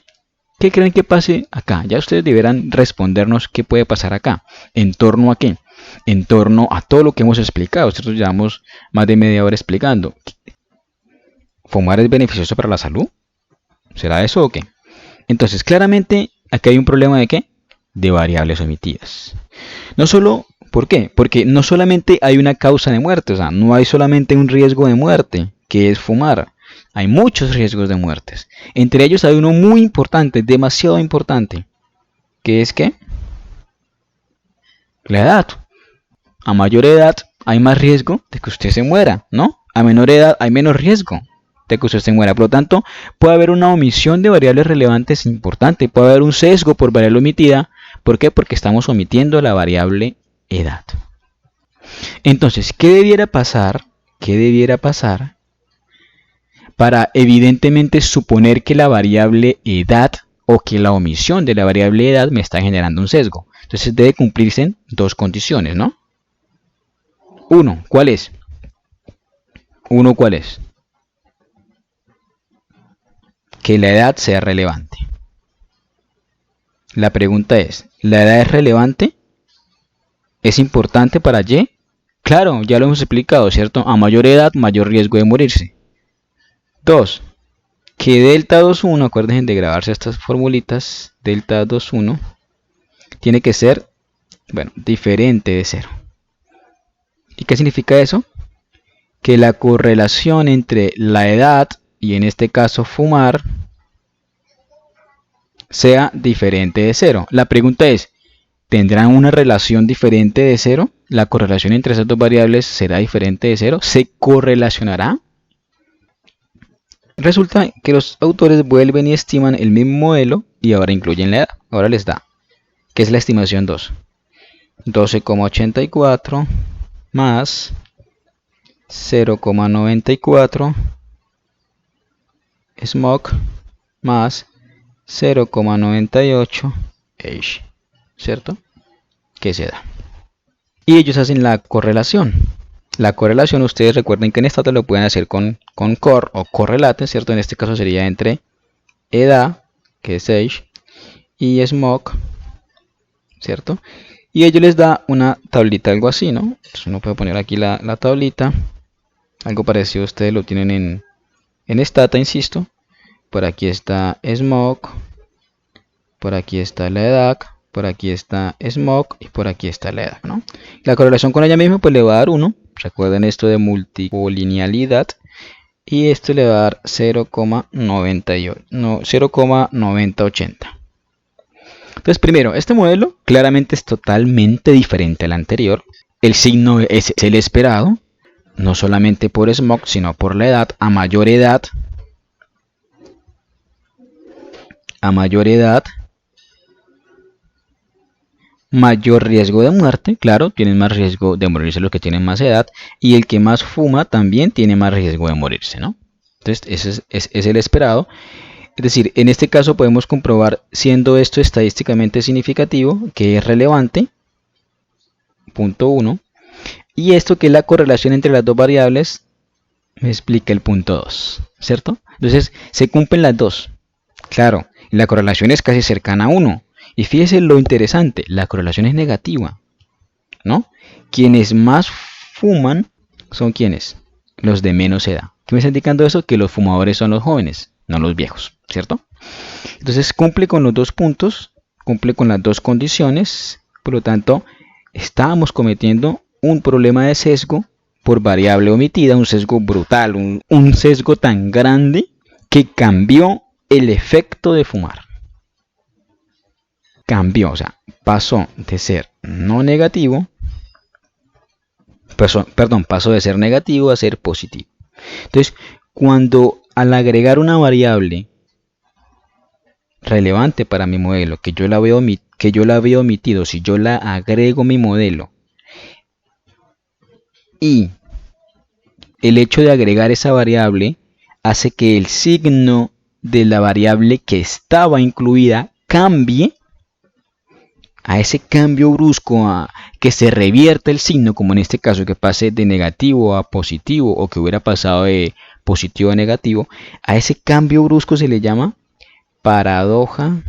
¿Qué creen que pase acá? Ya ustedes deberán respondernos qué puede pasar acá. ¿En torno a qué? En torno a todo lo que hemos explicado. Nosotros llevamos más de media hora explicando. ¿Fumar es beneficioso para la salud? ¿Será eso o qué? Entonces, claramente, aquí hay un problema de qué? De variables omitidas. No solo, ¿por qué? Porque no solamente hay una causa de muerte, o sea, no hay solamente un riesgo de muerte, que es fumar. Hay muchos riesgos de muertes. Entre ellos hay uno muy importante, demasiado importante, que es ¿qué? La edad. A mayor edad hay más riesgo de que usted se muera, ¿no? A menor edad hay menos riesgo de que usted se muera. Por lo tanto, puede haber una omisión de variables relevantes importante. Puede haber un sesgo por variable omitida. ¿Por qué? Porque estamos omitiendo la variable edad. Entonces, ¿qué debiera pasar? ¿Qué debiera pasar para evidentemente suponer que la variable edad o que la omisión de la variable edad me está generando un sesgo? Entonces debe cumplirse dos condiciones, ¿no? Uno, ¿cuál es? Uno, ¿cuál es? Que la edad sea relevante. La pregunta es, ¿la edad es relevante? ¿Es importante para Y? Claro, ya lo hemos explicado, ¿cierto? A mayor edad, mayor riesgo de morirse. 2. Que delta 2,1, acuérdense de grabarse estas formulitas, delta 2,1 tiene que ser, bueno, diferente de 0. ¿Y qué significa eso? Que la correlación entre la edad y en este caso fumar sea diferente de 0. La pregunta es, ¿tendrán una relación diferente de 0? ¿La correlación entre esas dos variables será diferente de 0? ¿Se correlacionará? Resulta que los autores vuelven y estiman el mismo modelo y ahora incluyen la edad. Ahora les da, que es la estimación 2. 12,84 más 0,94 smog más 0,98 age, ¿cierto? Que se da. y ellos hacen la correlación. La correlación, ustedes recuerden que en esta lo pueden hacer con core o correlate, ¿cierto? En este caso sería entre edad, que es age, y smoke, ¿cierto? Y ello les da una tablita, algo así, ¿no? Entonces uno puede poner aquí la tablita, algo parecido ustedes lo tienen en Stata, insisto. Por aquí está smoke, por aquí está la edad, por aquí está smoke y por aquí está la edad, ¿no? La correlación con ella misma pues le va a dar 1. Recuerden esto de multipolinealidad. Y esto le va a dar 0,9080. Entonces primero, este modelo claramente es totalmente diferente al anterior. El signo es el esperado, no solamente por smoke, sino por la edad. A mayor edad, mayor riesgo de muerte. Claro, tienen más riesgo de morirse los que tienen más edad. Y el que más fuma también tiene más riesgo de morirse, ¿no? Entonces ese es el esperado. Es decir, en este caso podemos comprobar, siendo esto estadísticamente significativo, que es relevante, punto 1, y esto que es la correlación entre las dos variables, me explica el punto 2, ¿cierto? Entonces, se cumplen las dos. Claro, la correlación es casi cercana a 1. Y fíjese lo interesante, la correlación es negativa, ¿no? Quienes más fuman son quienes, los de menos edad. ¿Qué me está indicando eso? Que los fumadores son los jóvenes, no los viejos, ¿cierto? Entonces cumple con los dos puntos, cumple con las dos condiciones, por lo tanto, estábamos cometiendo un problema de sesgo por variable omitida, un sesgo brutal, un sesgo tan grande que cambió el efecto de fumar. Cambió, o sea, pasó de ser no negativo, pasó de ser negativo a ser positivo. Entonces, cuando al agregar una variable relevante para mi modelo, que yo la había omitido, si yo la agrego a mi modelo y el hecho de agregar esa variable hace que el signo de la variable que estaba incluida cambie, a ese cambio brusco, a que se revierta el signo, como en este caso que pase de negativo a positivo o que hubiera pasado de positivo a negativo, a ese cambio brusco se le llama paradoja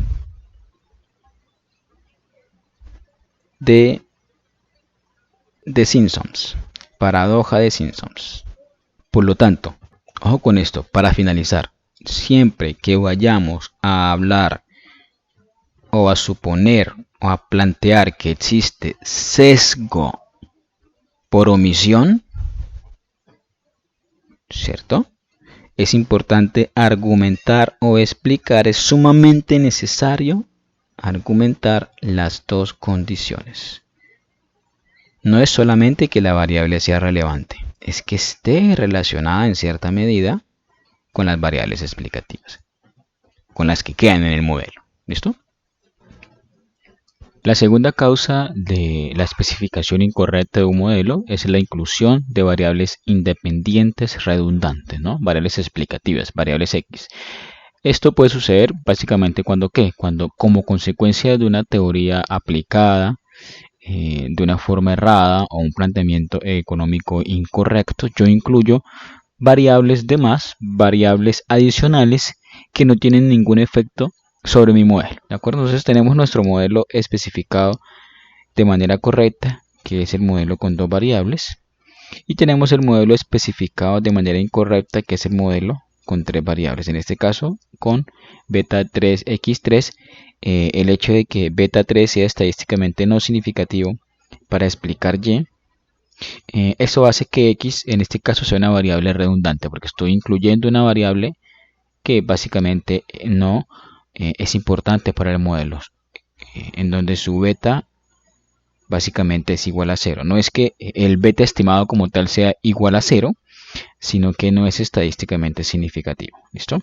de Simpsons. Paradoja de Simpsons. Por lo tanto, ojo con esto, para finalizar, siempre que vayamos a hablar o a suponer o a plantear que existe sesgo por omisión, ¿cierto? Es importante argumentar o explicar, es sumamente necesario argumentar las dos condiciones. No es solamente que la variable sea relevante, es que esté relacionada en cierta medida con las variables explicativas, con las que quedan en el modelo. ¿Listo? La segunda causa de la especificación incorrecta de un modelo es la inclusión de variables independientes redundantes, ¿no? Variables explicativas, variables X. Esto puede suceder básicamente cuando como consecuencia de una teoría aplicada de una forma errada o un planteamiento económico incorrecto, yo incluyo variables de más, variables adicionales que no tienen ningún efecto sobre mi modelo, ¿de acuerdo? Entonces tenemos nuestro modelo especificado de manera correcta, que es el modelo con dos variables, y tenemos el modelo especificado de manera incorrecta, que es el modelo con tres variables, en este caso con beta 3x3. El hecho de que beta 3 sea estadísticamente no significativo para explicar y, eso hace que x en este caso sea una variable redundante, porque estoy incluyendo una variable que básicamente no es importante para el modelo, en donde su beta básicamente es igual a 0. No es que el beta estimado como tal sea igual a 0, sino que no es estadísticamente significativo. ¿Listo?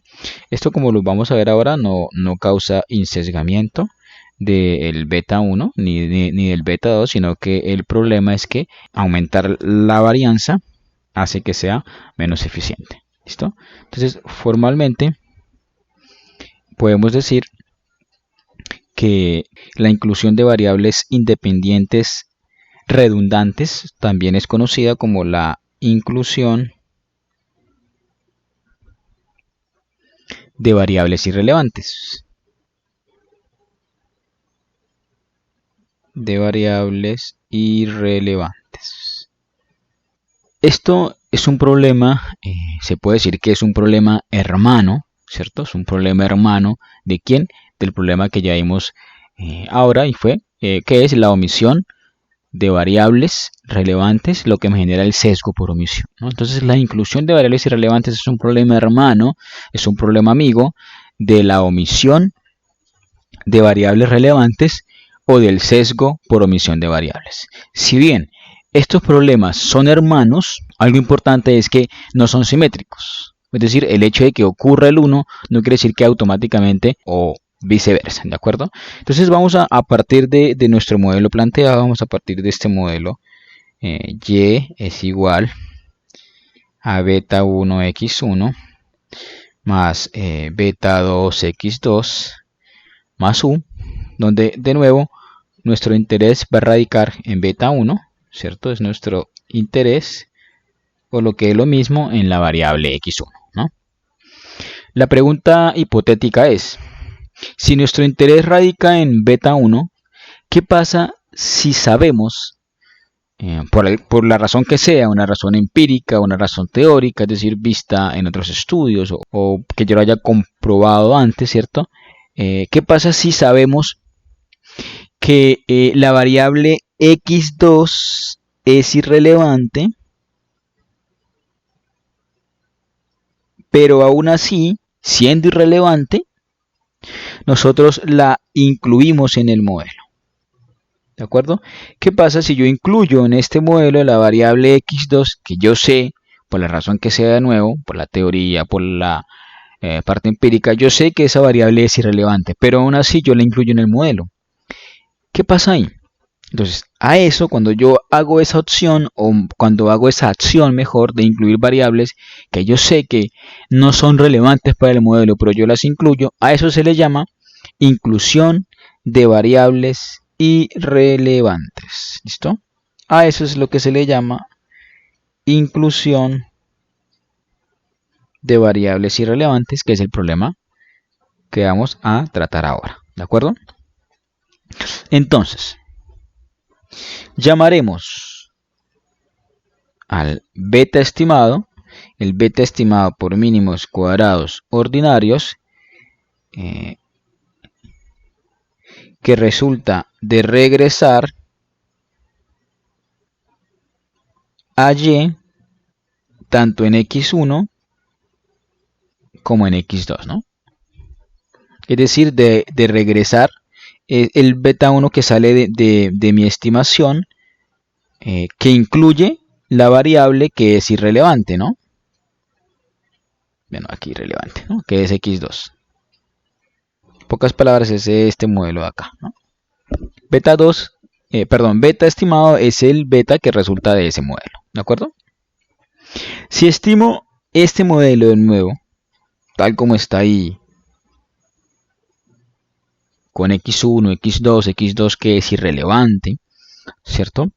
Esto, como lo vamos a ver ahora, no causa insesgamiento del beta 1 ni del beta 2, sino que el problema es que aumentar la varianza hace que sea menos eficiente. ¿Listo? Entonces, formalmente podemos decir que la inclusión de variables independientes redundantes, también es conocida como la inclusión de variables irrelevantes. Esto es un problema, se puede decir que es un problema hermano, ¿cierto? Es un problema hermano ¿de quién? Del problema que ya vimos ahora y fue que es la omisión de variables relevantes, lo que me genera el sesgo por omisión, ¿no? Entonces la inclusión de variables irrelevantes es un problema hermano, es un problema amigo de la omisión de variables relevantes o del sesgo por omisión de variables. Si bien estos problemas son hermanos, algo importante es que no son simétricos. Es decir, el hecho de que ocurra el uno no quiere decir que automáticamente o viceversa, ¿de acuerdo? Entonces vamos a partir de nuestro modelo planteado, vamos a partir de este modelo, y es igual a beta 1x1 más beta 2x2 más u, donde de nuevo nuestro interés va a radicar en beta 1, ¿cierto? Es nuestro interés, o lo que es lo mismo en la variable x1, ¿no? La pregunta hipotética es, si nuestro interés radica en beta 1, ¿qué pasa si sabemos, por la razón que sea, una razón empírica, una razón teórica, es decir, vista en otros estudios o que yo lo haya comprobado antes, ¿cierto? ¿Qué pasa si sabemos que la variable x2 es irrelevante, pero aún así, siendo irrelevante, nosotros la incluimos en el modelo? ¿De acuerdo? ¿Qué pasa si yo incluyo en este modelo la variable x2 que yo sé, por la razón que sea de nuevo, por la teoría, por la parte empírica, yo sé que esa variable es irrelevante, pero aún así yo la incluyo en el modelo? ¿Qué pasa ahí? Entonces, a eso, cuando yo hago esa opción, o cuando hago esa acción mejor de incluir variables que yo sé que no son relevantes para el modelo, pero yo las incluyo, a eso se le llama inclusión de variables irrelevantes. ¿Listo? A eso es lo que se le llama inclusión de variables irrelevantes, que es el problema que vamos a tratar ahora. ¿De acuerdo? Entonces, llamaremos al beta estimado, el beta estimado por mínimos cuadrados ordinarios, que resulta de regresar a y tanto en x1 como en x2, ¿no? Es decir, de regresar el beta 1 que sale de mi estimación, que incluye la variable que es irrelevante, ¿no? Bueno, aquí irrelevante, ¿no? Que es x2. En pocas palabras es este modelo de acá, ¿no? Beta 2, beta estimado es el beta que resulta de ese modelo, ¿de acuerdo? Si estimo este modelo de nuevo, tal como está ahí, con x1, x2, x2 que es irrelevante, ¿cierto?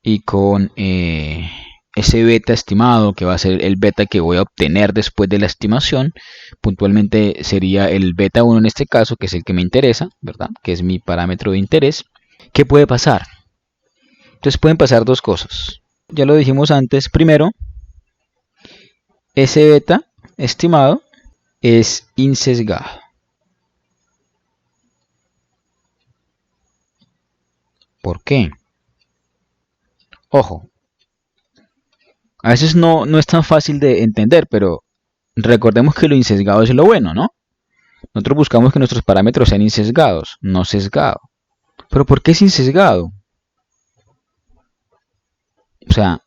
Y con ese beta estimado, que va a ser el beta que voy a obtener después de la estimación, puntualmente sería el beta 1 en este caso, que es el que me interesa, ¿verdad? Que es mi parámetro de interés. ¿Qué puede pasar? Entonces pueden pasar dos cosas. Ya lo dijimos antes. Primero, ese beta estimado es insesgado. ¿Por qué? Ojo, a veces no es tan fácil de entender, pero recordemos que lo insesgado es lo bueno, ¿no? Nosotros buscamos que nuestros parámetros sean insesgados, no sesgados. ¿Pero por qué es insesgado? O sea,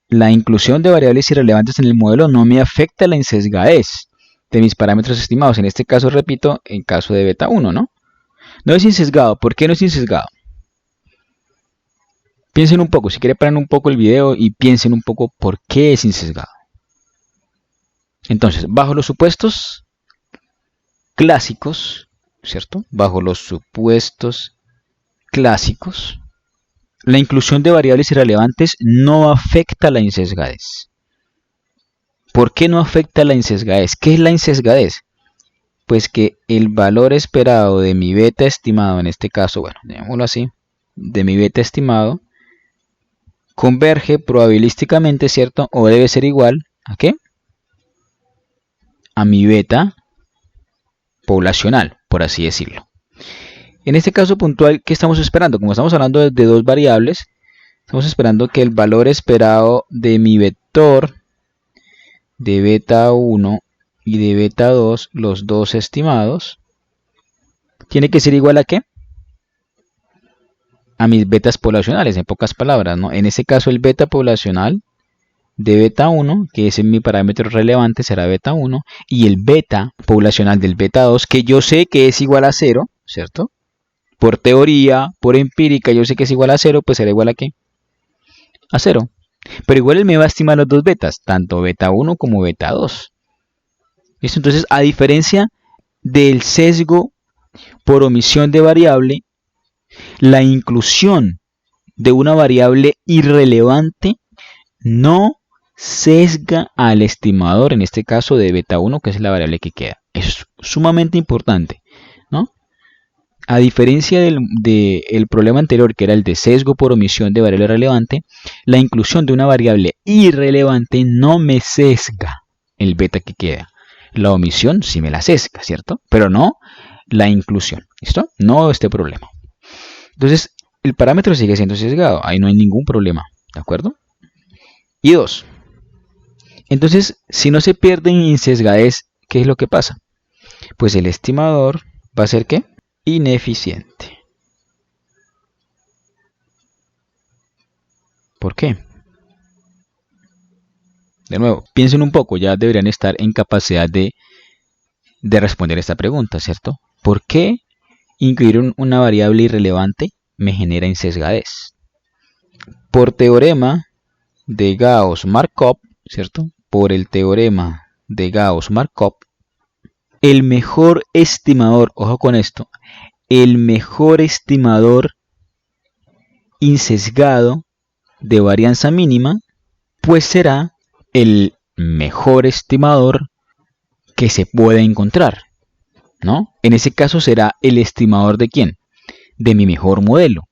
la inclusión de variables irrelevantes en el modelo no me afecta la insesgadez de mis parámetros estimados. En este caso, repito, en caso de beta 1, ¿no? No es insesgado. ¿Por qué no es insesgado? Piensen un poco, si quieren parar un poco el video y piensen un poco por qué es insesgado. Entonces, bajo los supuestos clásicos, ¿cierto? Bajo los supuestos clásicos, La inclusión de variables irrelevantes no afecta la insesgadez. ¿Por qué no afecta la insesgadez? ¿Qué es la insesgadez? Pues que el valor esperado de mi beta estimado, en este caso, bueno, digámoslo así, de mi beta estimado, converge probabilísticamente, ¿cierto? O debe ser igual, ¿a qué? A mi beta poblacional, por así decirlo. En este caso puntual, ¿qué estamos esperando? Como estamos hablando de dos variables, estamos esperando que el valor esperado de mi vector de beta 1 y de beta 2, los dos estimados, tiene que ser igual a ¿qué? A mis betas poblacionales, en pocas palabras, ¿no? En ese caso el beta poblacional de beta 1, que es mi parámetro relevante, será beta 1, y el beta poblacional del beta 2, que yo sé que es igual a 0, ¿cierto? Por teoría, por empírica, yo sé que es igual a 0, pues será igual a ¿qué? A 0. Pero igual él me va a estimar los dos betas, tanto beta 1 como beta 2. ¿Listo? Entonces, a diferencia del sesgo por omisión de variable, la inclusión de una variable irrelevante no sesga al estimador, en este caso de beta 1, que es la variable que queda. Es sumamente importante, ¿no? A diferencia del problema anterior, que era el de sesgo por omisión de variable relevante, la inclusión de una variable irrelevante no me sesga el beta que queda. La omisión sí me la sesga, ¿cierto? Pero no la inclusión, ¿listo? No este problema. Entonces, el parámetro sigue siendo sesgado, ahí no hay ningún problema, ¿de acuerdo? Y 2. Entonces, si no se pierde en sesgadez, ¿qué es lo que pasa? Pues el estimador va a ser ¿qué? Ineficiente. ¿Por qué? De nuevo, piensen un poco, ya deberían estar en capacidad de responder esta pregunta, ¿cierto? ¿Por qué incluir una variable irrelevante me genera insesgadez? Por teorema de Gauss-Markov, ¿cierto? Por el teorema de Gauss-Markov, el mejor estimador, ojo con esto, el mejor estimador insesgado de varianza mínima, pues será el mejor estimador que se puede encontrar, ¿no? En ese caso será el estimador de ¿quién? De mi mejor modelo.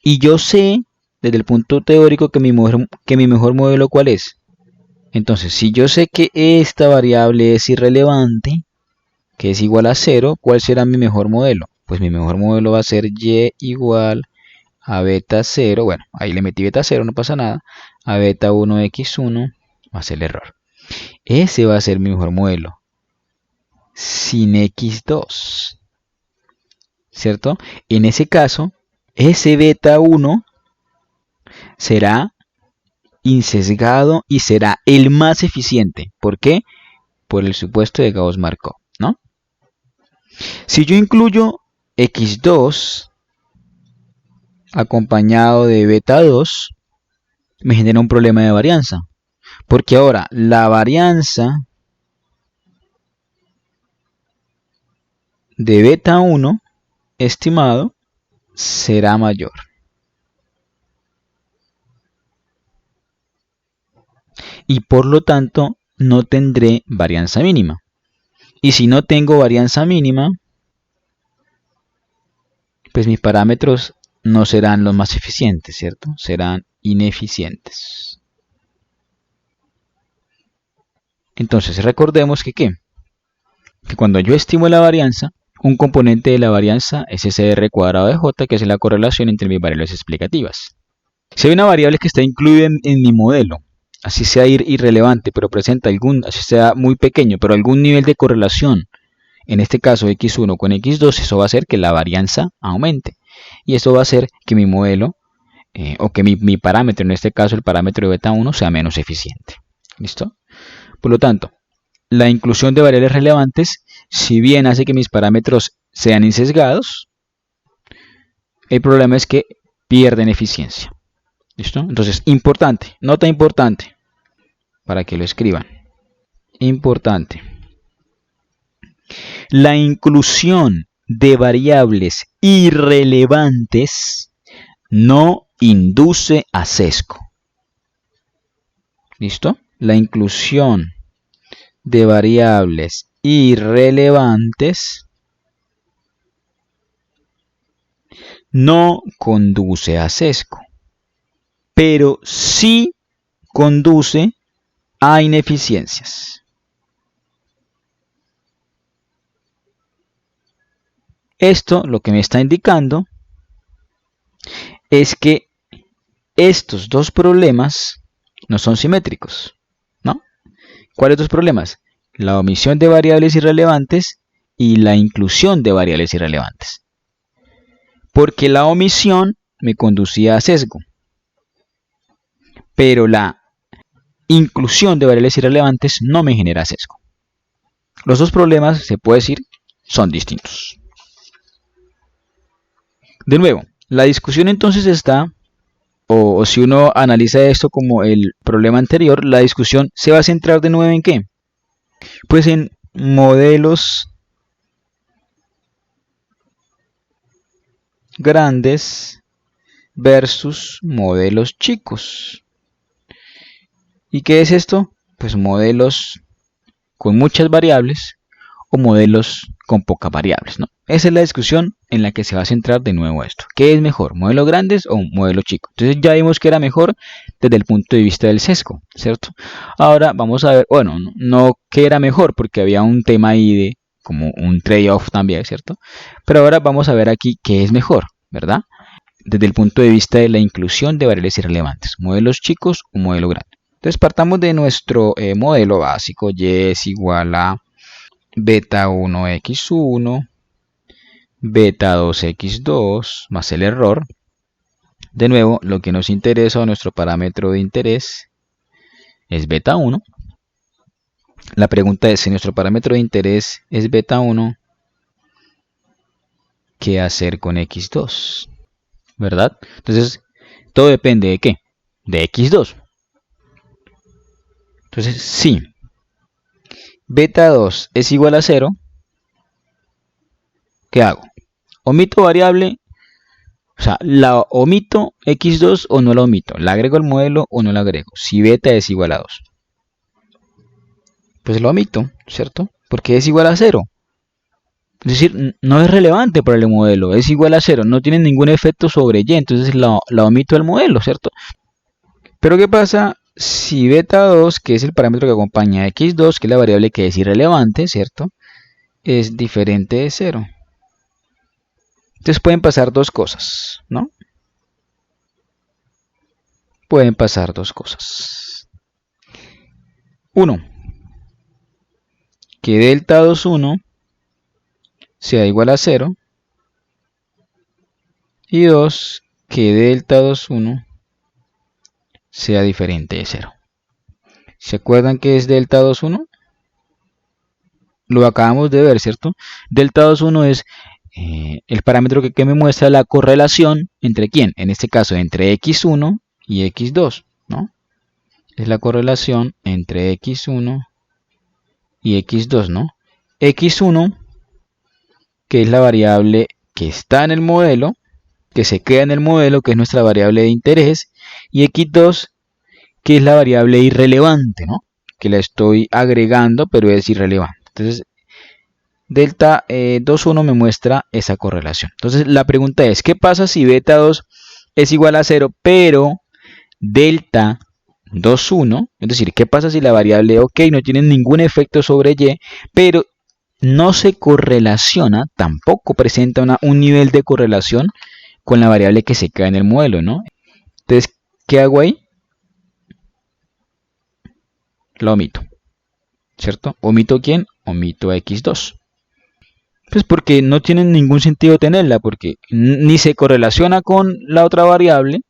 Y yo sé, desde el punto teórico, que mi mejor modelo, ¿cuál es? Entonces, si yo sé que esta variable es irrelevante, que es igual a 0, ¿cuál será mi mejor modelo? Pues mi mejor modelo va a ser y igual a beta 0, bueno, ahí le metí beta 0, no pasa nada, a beta 1x1, va a ser el error. Ese va a ser mi mejor modelo, sin x2, ¿cierto? En ese caso, ese beta 1 será insesgado y será el más eficiente. ¿Por qué? Por el supuesto de Gauss-Markov, ¿no? Si yo incluyo x2 acompañado de beta 2, me genera un problema de varianza. Porque ahora la varianza de beta 1 estimado será mayor. Y por lo tanto no tendré varianza mínima. Y si no tengo varianza mínima, pues mis parámetros no serán los más eficientes, ¿cierto? Serán ineficientes. Entonces recordemos que ¿qué? Que cuando yo estimo la varianza, un componente de la varianza es ese R cuadrado de J, que es la correlación entre mis variables explicativas. Si hay una variable que está incluida en mi modelo, así sea irrelevante, pero presenta así sea muy pequeño, pero algún nivel de correlación, en este caso x1 con x2, eso va a hacer que la varianza aumente. Y eso va a hacer que mi modelo, o que mi parámetro, en este caso el parámetro de beta 1, sea menos eficiente. ¿Listo? Por lo tanto, la inclusión de variables relevantes, si bien hace que mis parámetros sean insesgados, el problema es que pierden eficiencia. ¿Listo? Entonces, importante, nota importante, para que lo escriban. Importante. La inclusión de variables irrelevantes no induce a sesgo. ¿Listo? La inclusión de variables irrelevantes no conduce a sesgo, pero sí conduce a ineficiencias. Esto lo que me está indicando es que estos dos problemas no son simétricos, ¿no? ¿Cuáles dos problemas? La omisión de variables irrelevantes y la inclusión de variables irrelevantes. Porque la omisión me conducía a sesgo, pero la inclusión de variables irrelevantes no me genera sesgo. Los dos problemas, se puede decir, son distintos. De nuevo, la discusión entonces está, o si uno analiza esto como el problema anterior, la discusión se va a centrar de nuevo en ¿qué? Pues en modelos grandes versus modelos chicos. ¿Y qué es esto? Pues modelos con muchas variables o modelos con pocas variables, ¿no? Esa es la discusión en la que se va a centrar de nuevo esto. ¿Qué es mejor, modelos grandes o modelos chicos? Entonces ya vimos que era mejor desde el punto de vista del sesgo, ¿cierto? Ahora vamos a ver, bueno, no que era mejor porque había un tema ahí de como un trade-off también, ¿cierto? Pero ahora vamos a ver aquí qué es mejor, ¿verdad? Desde el punto de vista de la inclusión de variables irrelevantes, modelos chicos o modelo grande. Entonces partamos de nuestro modelo básico, y es igual a beta 1x1, beta 2x2 más el error. De nuevo, lo que nos interesa o nuestro parámetro de interés es beta 1. La pregunta es, si nuestro parámetro de interés es beta 1, ¿qué hacer con x2? ¿Verdad? Entonces, todo depende de ¿qué? De x2. Entonces, si beta 2 es igual a 0, ¿qué hago? Omito variable, o sea, la omito x2 o no la omito, la agrego al modelo o no la agrego, si beta es igual a 2. Pues lo omito, ¿cierto? Porque es igual a 0. Es decir, no es relevante para el modelo, es igual a 0, no tiene ningún efecto sobre y, entonces la omito del modelo, ¿cierto? Pero ¿qué pasa si beta 2, que es el parámetro que acompaña a x2, que es la variable que es irrelevante, ¿cierto? Es diferente de 0. Entonces pueden pasar dos cosas, ¿no? Pueden pasar dos cosas. 1. Que delta 2,1 sea igual a 0. Y 2. Que delta 2,1 sea diferente de 0. ¿Se acuerdan qué es delta 2,1? Lo acabamos de ver, ¿cierto? Delta 2,1 es el parámetro que me muestra la correlación entre quién, en este caso entre x1 y x2, ¿no? Es la correlación entre x1 y x2, ¿no? x1, que es la variable que está en el modelo, que se queda en el modelo, que es nuestra variable de interés, y x2, que es la variable irrelevante, ¿no? Que la estoy agregando, pero es irrelevante. Entonces, delta 2,1 me muestra esa correlación. Entonces, la pregunta es, ¿qué pasa si beta 2 es igual a 0, pero delta 2,1? Es decir, ¿qué pasa si la variable OK no tiene ningún efecto sobre Y, pero no se correlaciona, tampoco presenta un nivel de correlación con la variable que se queda en el modelo, ¿no? Entonces, ¿qué hago ahí? Lo omito, ¿cierto? ¿Omito quién? Omito a x2. Pues porque no tiene ningún sentido tenerla, porque ni se correlaciona con la otra variable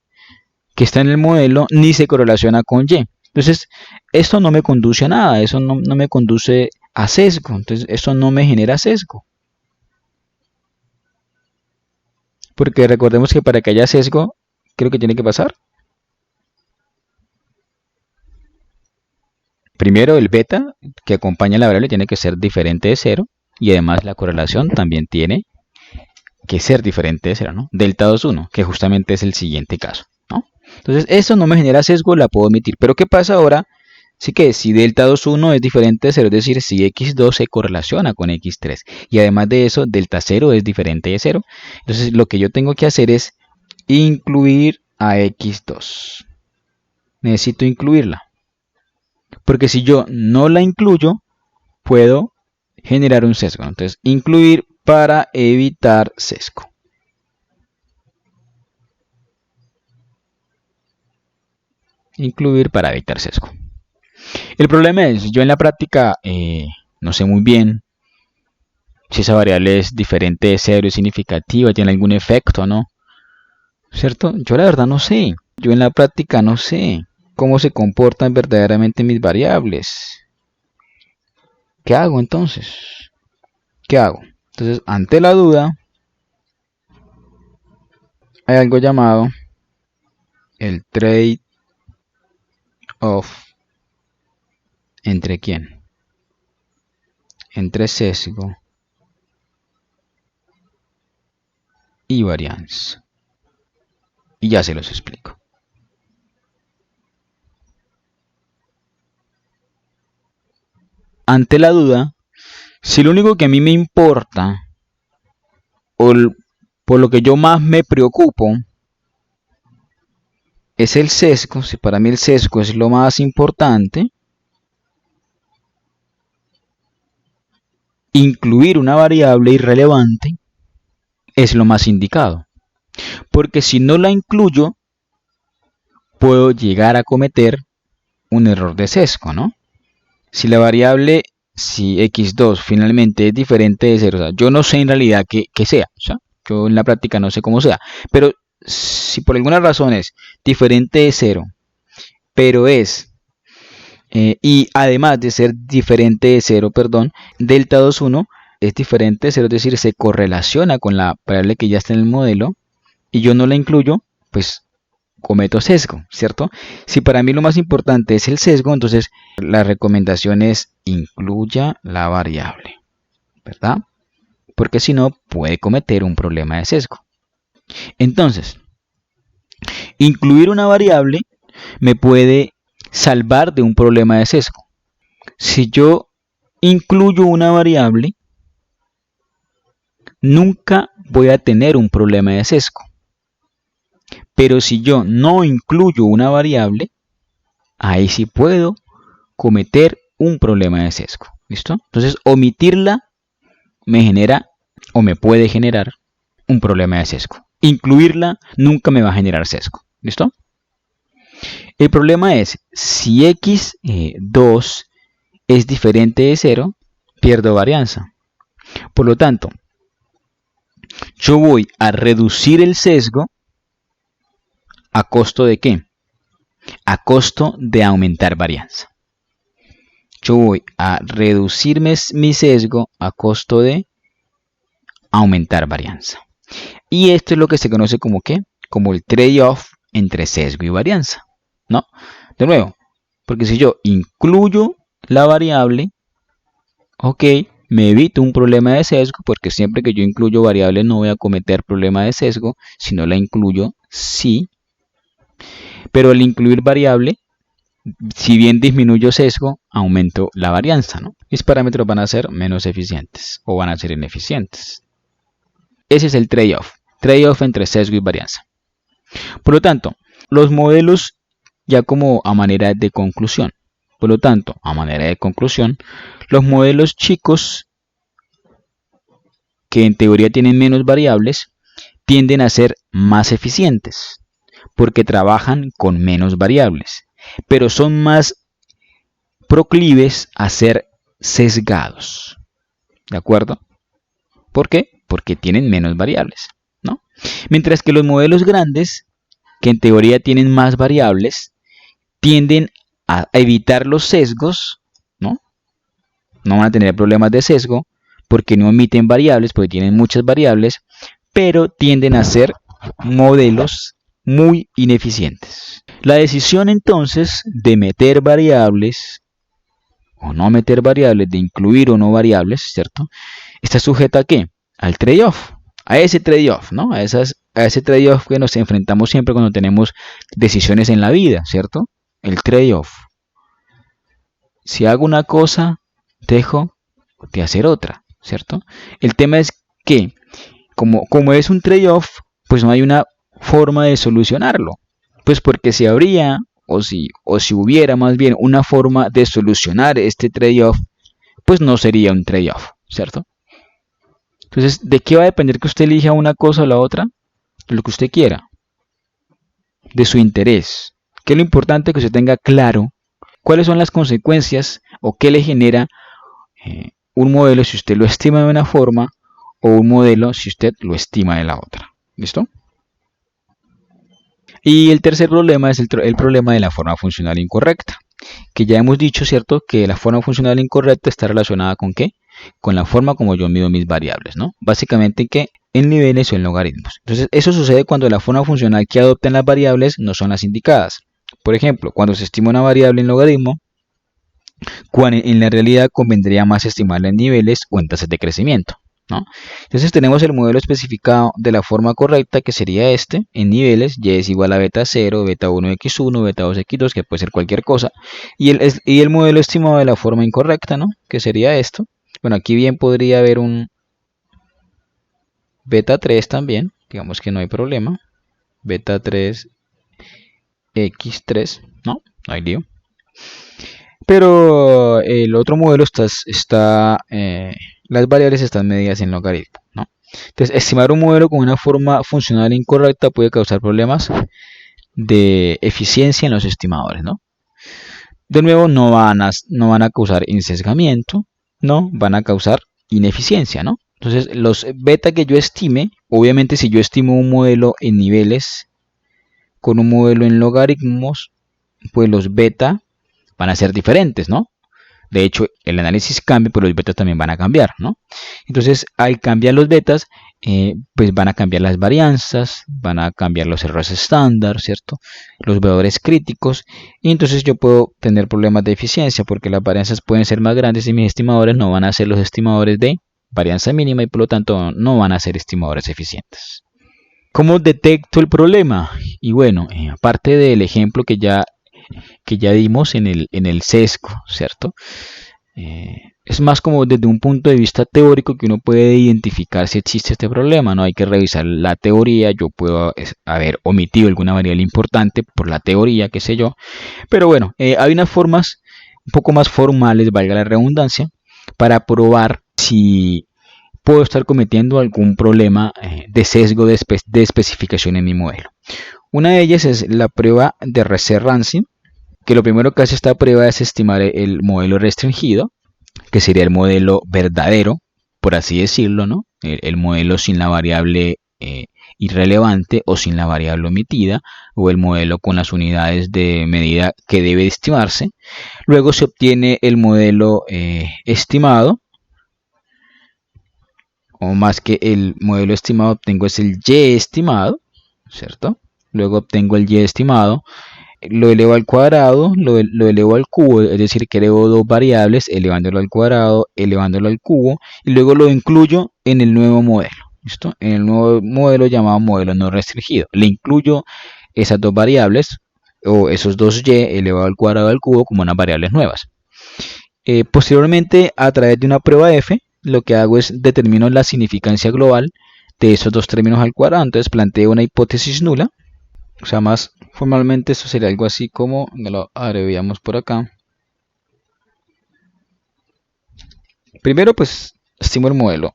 que está en el modelo, ni se correlaciona con Y. Entonces, esto no me conduce a nada, eso no me conduce a sesgo, entonces eso no me genera sesgo. Porque recordemos que para que haya sesgo, ¿qué es lo que tiene que pasar? Primero, el beta que acompaña la variable tiene que ser diferente de 0, y además la correlación también tiene que ser diferente de 0, ¿no? Delta 2, 1, que justamente es el siguiente caso, ¿no? Entonces, esto no me genera sesgo, la puedo omitir. Pero ¿qué pasa ahora? Sí que si delta 2, 1 es diferente de 0, es decir, si x2 se correlaciona con x3. Y además de eso, delta 0 es diferente de 0. Entonces, lo que yo tengo que hacer es incluir a x2. Necesito incluirla. Porque si yo no la incluyo, puedo generar un sesgo. Entonces, incluir para evitar sesgo. Incluir para evitar sesgo. El problema es, yo en la práctica no sé muy bien si esa variable es diferente de 0, es significativa, tiene algún efecto o no. ¿Cierto? Yo la verdad no sé. Yo en la práctica no sé cómo se comportan verdaderamente mis variables. ¿Qué hago entonces? ¿Qué hago? Entonces, ante la duda, hay algo llamado el trade-off. ¿Entre quién? Entre sesgo y varianza. Y ya se los explico. Ante la duda, si lo único que a mí me importa, o por lo que yo más me preocupo, es el sesgo, si para mí el sesgo es lo más importante, incluir una variable irrelevante es lo más indicado. Porque si no la incluyo, puedo llegar a cometer un error de sesgo, ¿no? Si la variable, si x2 finalmente es diferente de 0, o sea, yo no sé en realidad qué sea, o sea, yo en la práctica no sé cómo sea, pero si por alguna razón es diferente de 0, pero es, y además de ser diferente de 0, perdón, delta 2, 1 es diferente de 0, es decir, se correlaciona con la variable que ya está en el modelo, y yo no la incluyo, pues cometo sesgo, ¿cierto? Si para mí lo más importante es el sesgo, entonces la recomendación es incluya la variable, ¿verdad? Porque si no, puede cometer un problema de sesgo. Entonces, incluir una variable me puede salvar de un problema de sesgo. Si yo incluyo una variable, nunca voy a tener un problema de sesgo. Pero si yo no incluyo una variable, ahí sí puedo cometer un problema de sesgo. ¿Listo? Entonces, omitirla me genera o me puede generar un problema de sesgo. Incluirla nunca me va a generar sesgo. ¿Listo? El problema es, si x2 es diferente de 0, pierdo varianza. Por lo tanto, yo voy a reducir el sesgo ¿a costo de qué? A costo de aumentar varianza. Yo voy a reducir mi sesgo a costo de aumentar varianza. Y esto es lo que se conoce como ¿qué? Como el trade-off entre sesgo y varianza, ¿no? De nuevo, porque si yo incluyo la variable, ok, me evito un problema de sesgo, porque siempre que yo incluyo variables no voy a cometer problema de sesgo, si no la incluyo, sí. Pero al incluir variable, si bien disminuyo sesgo, aumento la varianza, ¿no? Mis parámetros van a ser menos eficientes o van a ser ineficientes. Ese es el trade-off entre sesgo y varianza. Por lo tanto, los modelos ya como a manera de conclusión. Por lo tanto, a manera de conclusión, los modelos chicos que en teoría tienen menos variables tienden a ser más eficientes porque trabajan con menos variables, pero son más proclives a ser sesgados. ¿De acuerdo? ¿Por qué? Porque tienen menos variables, ¿no? Mientras que los modelos grandes, que en teoría tienen más variables, tienden a evitar los sesgos, ¿no? No van a tener problemas de sesgo porque no omiten variables, porque tienen muchas variables, pero tienden a ser modelos muy ineficientes. La decisión entonces de meter variables o no meter variables, de incluir o no variables, ¿cierto? Está sujeta ¿a qué? Al trade-off, a ese trade-off, ¿no? A ese trade-off que nos enfrentamos siempre cuando tenemos decisiones en la vida, ¿cierto? El trade-off. Si hago una cosa, dejo de hacer otra, ¿cierto? El tema es que, como es un trade-off, pues no hay una forma de solucionarlo. Pues porque si habría, o si hubiera más bien una forma de solucionar este trade-off, pues no sería un trade-off, ¿cierto? Entonces, ¿de qué va a depender que usted elija una cosa o la otra? De lo que usted quiera, de su interés. Que es lo importante que usted tenga claro cuáles son las consecuencias o qué le genera un modelo si usted lo estima de una forma o un modelo si usted lo estima de la otra. ¿Listo? Y el tercer problema es el problema de la forma funcional incorrecta, que ya hemos dicho, ¿cierto? Que la forma funcional incorrecta está relacionada con ¿qué? Con la forma como yo mido mis variables, ¿no? Básicamente que en niveles o en logaritmos. Entonces, eso sucede cuando la forma funcional que adoptan las variables no son las indicadas. Por ejemplo, cuando se estima una variable en logaritmo, cuando en la realidad convendría más estimarla en niveles o en tasas de crecimiento, ¿no? Entonces tenemos el modelo especificado de la forma correcta, que sería este, en niveles, y es igual a beta 0, beta 1 x1, beta 2 x2, que puede ser cualquier cosa, y el modelo estimado de la forma incorrecta, ¿no? Que sería esto. Bueno, aquí bien podría haber un beta 3 también, digamos que no hay problema, beta 3 x3, ¿no? No hay lío. Pero el otro modelo las variables están medidas en logaritmo, ¿no? Entonces, estimar un modelo con una forma funcional incorrecta puede causar problemas de eficiencia en los estimadores, ¿no? De nuevo, no van a causar insesgamiento, no, van a causar ineficiencia, ¿no? Entonces, los beta que yo estime, obviamente si yo estimo un modelo en niveles con un modelo en logaritmos, pues los beta van a ser diferentes, ¿no? De hecho, el análisis cambia, pero los betas también van a cambiar, ¿no? Entonces, al cambiar los betas, pues van a cambiar las varianzas, van a cambiar los errores estándar, ¿cierto? Los valores críticos, y entonces yo puedo tener problemas de eficiencia porque las varianzas pueden ser más grandes y mis estimadores no van a ser los estimadores de varianza mínima y por lo tanto no van a ser estimadores eficientes. ¿Cómo detecto el problema? Y bueno, aparte del ejemplo que ya dimos en el sesgo, ¿cierto? Es más como desde un punto de vista teórico que uno puede identificar si existe este problema, ¿no? Hay que revisar la teoría, yo puedo haber omitido alguna variable importante por la teoría, qué sé yo, pero bueno, hay unas formas un poco más formales, valga la redundancia, para probar si puedo estar cometiendo algún problema de sesgo de especificación en mi modelo. Una de ellas es la prueba de Reset-Rancid, que lo primero que hace esta prueba es estimar el modelo restringido, que sería el modelo verdadero, por así decirlo, ¿no? El modelo sin la variable irrelevante o sin la variable omitida, o el modelo con las unidades de medida que debe estimarse. Luego se obtiene el modelo estimado, o más que el modelo estimado obtengo es el y estimado, ¿cierto? Luego obtengo el y estimado, lo elevo al cuadrado, lo elevo al cubo, es decir, que elevo dos variables, elevándolo al cuadrado, elevándolo al cubo, y luego lo incluyo en el nuevo modelo. ¿Listo? En el nuevo modelo llamado modelo no restringido. Le incluyo esas dos variables, o esos dos y elevado al cuadrado al cubo como unas variables nuevas. Posteriormente, a través de una prueba F, lo que hago es determino la significancia global de esos dos términos al cuadrado. Entonces planteo una hipótesis nula. O sea, más formalmente esto sería algo así como, lo abreviamos por acá. Primero pues estimo el modelo.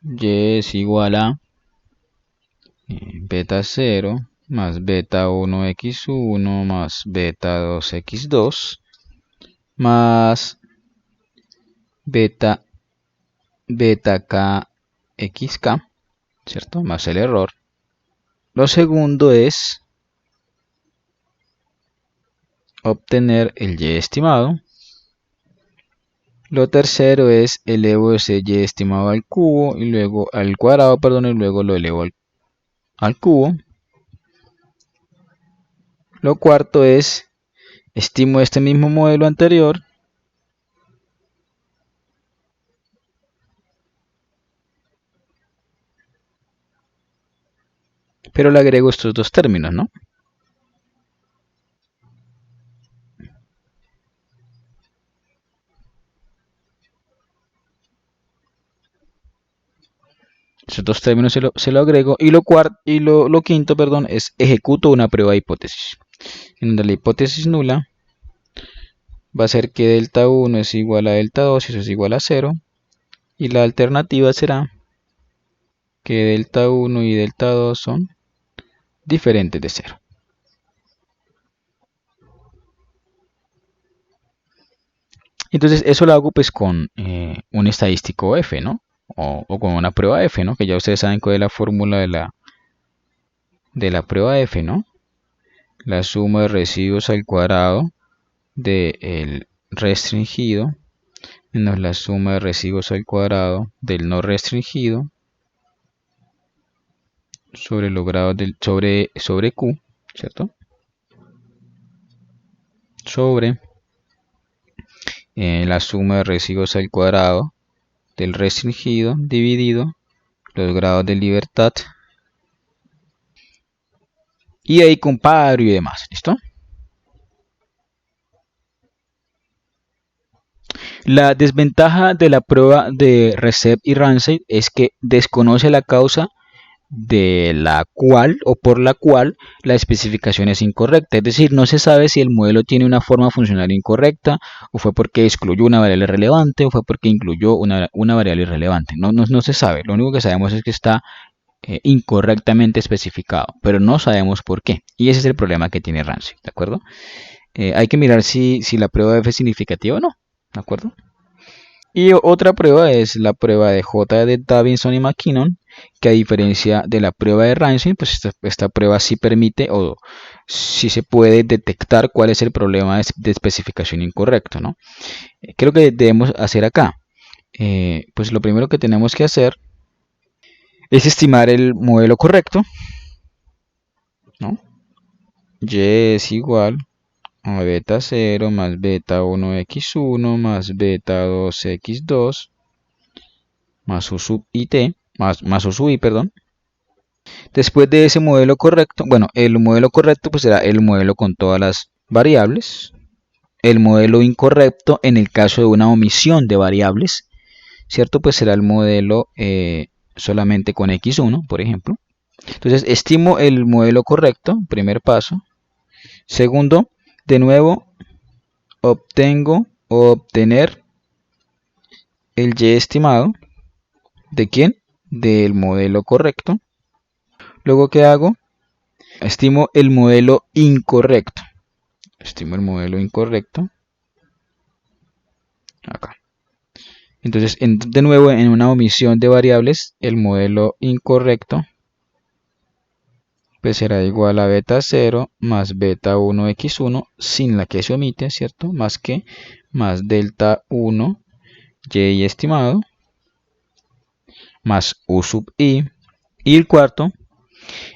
Y es igual a beta 0 más beta 1 x1 más beta 2 x2 más beta k xk, ¿cierto? Más el error. Lo segundo es obtener el y estimado. Lo tercero es elevo ese y estimado al cubo y luego al cuadrado, perdón, y luego lo elevo al cubo. Lo cuarto es estimo este mismo modelo anterior pero le agrego estos dos términos, ¿no? Esos dos términos se lo agrego y lo quinto, perdón, es ejecuto una prueba de hipótesis, en donde la hipótesis nula va a ser que delta 1 es igual a delta 2 y eso es igual a 0, y la alternativa será que delta 1 y delta 2 son diferentes de 0. Entonces eso lo hago pues con un estadístico F, ¿no? O con una prueba F, ¿no? Que ya ustedes saben cuál es la fórmula de la prueba F, ¿no? La suma de residuos al cuadrado del restringido menos la suma de residuos al cuadrado del no restringido sobre los grados sobre Q, ¿cierto? Sobre la suma de residuos al cuadrado del restringido dividido los grados de libertad y ahí comparo y demás, ¿listo? La desventaja de la prueba de Recep y Ramsey es que desconoce la causa de la cual o por la cual la especificación es incorrecta. Es decir, no se sabe si el modelo tiene una forma funcional incorrecta o fue porque excluyó una variable relevante o fue porque incluyó una variable irrelevante. No se sabe. Lo único que sabemos es que está incorrectamente especificado, pero no sabemos por qué. Y ese es el problema que tiene Ramsey, ¿de acuerdo? Hay que mirar si la prueba F es significativa o no, ¿de acuerdo? Y otra prueba es la prueba de J de Davidson y McKinnon, que a diferencia de la prueba de Ramsey, pues esta prueba sí permite o sí se puede detectar cuál es el problema de especificación incorrecto, ¿no? ¿Qué es lo que debemos hacer acá? Pues lo primero que tenemos que hacer es estimar el modelo correcto, ¿no? Y es igual a beta 0 más beta 1x1 más beta 2x2 más u sub it, más u sub i, perdón. Después de ese modelo correcto, bueno, el modelo correcto pues será el modelo con todas las variables. El modelo incorrecto en el caso de una omisión de variables, ¿cierto? Pues será el modelo solamente con x1, por ejemplo. Entonces, estimo el modelo correcto, primer paso. Segundo, de nuevo, obtengo o obtener el y estimado. ¿De quién? Del modelo correcto. Luego, ¿qué hago? Estimo el modelo incorrecto. Estimo el modelo incorrecto. Acá. Entonces, de nuevo, en una omisión de variables, el modelo incorrecto pues será igual a beta 0 más beta 1x1 sin la que se omite, ¿cierto? Más delta 1 y estimado más u sub i. Y el cuarto,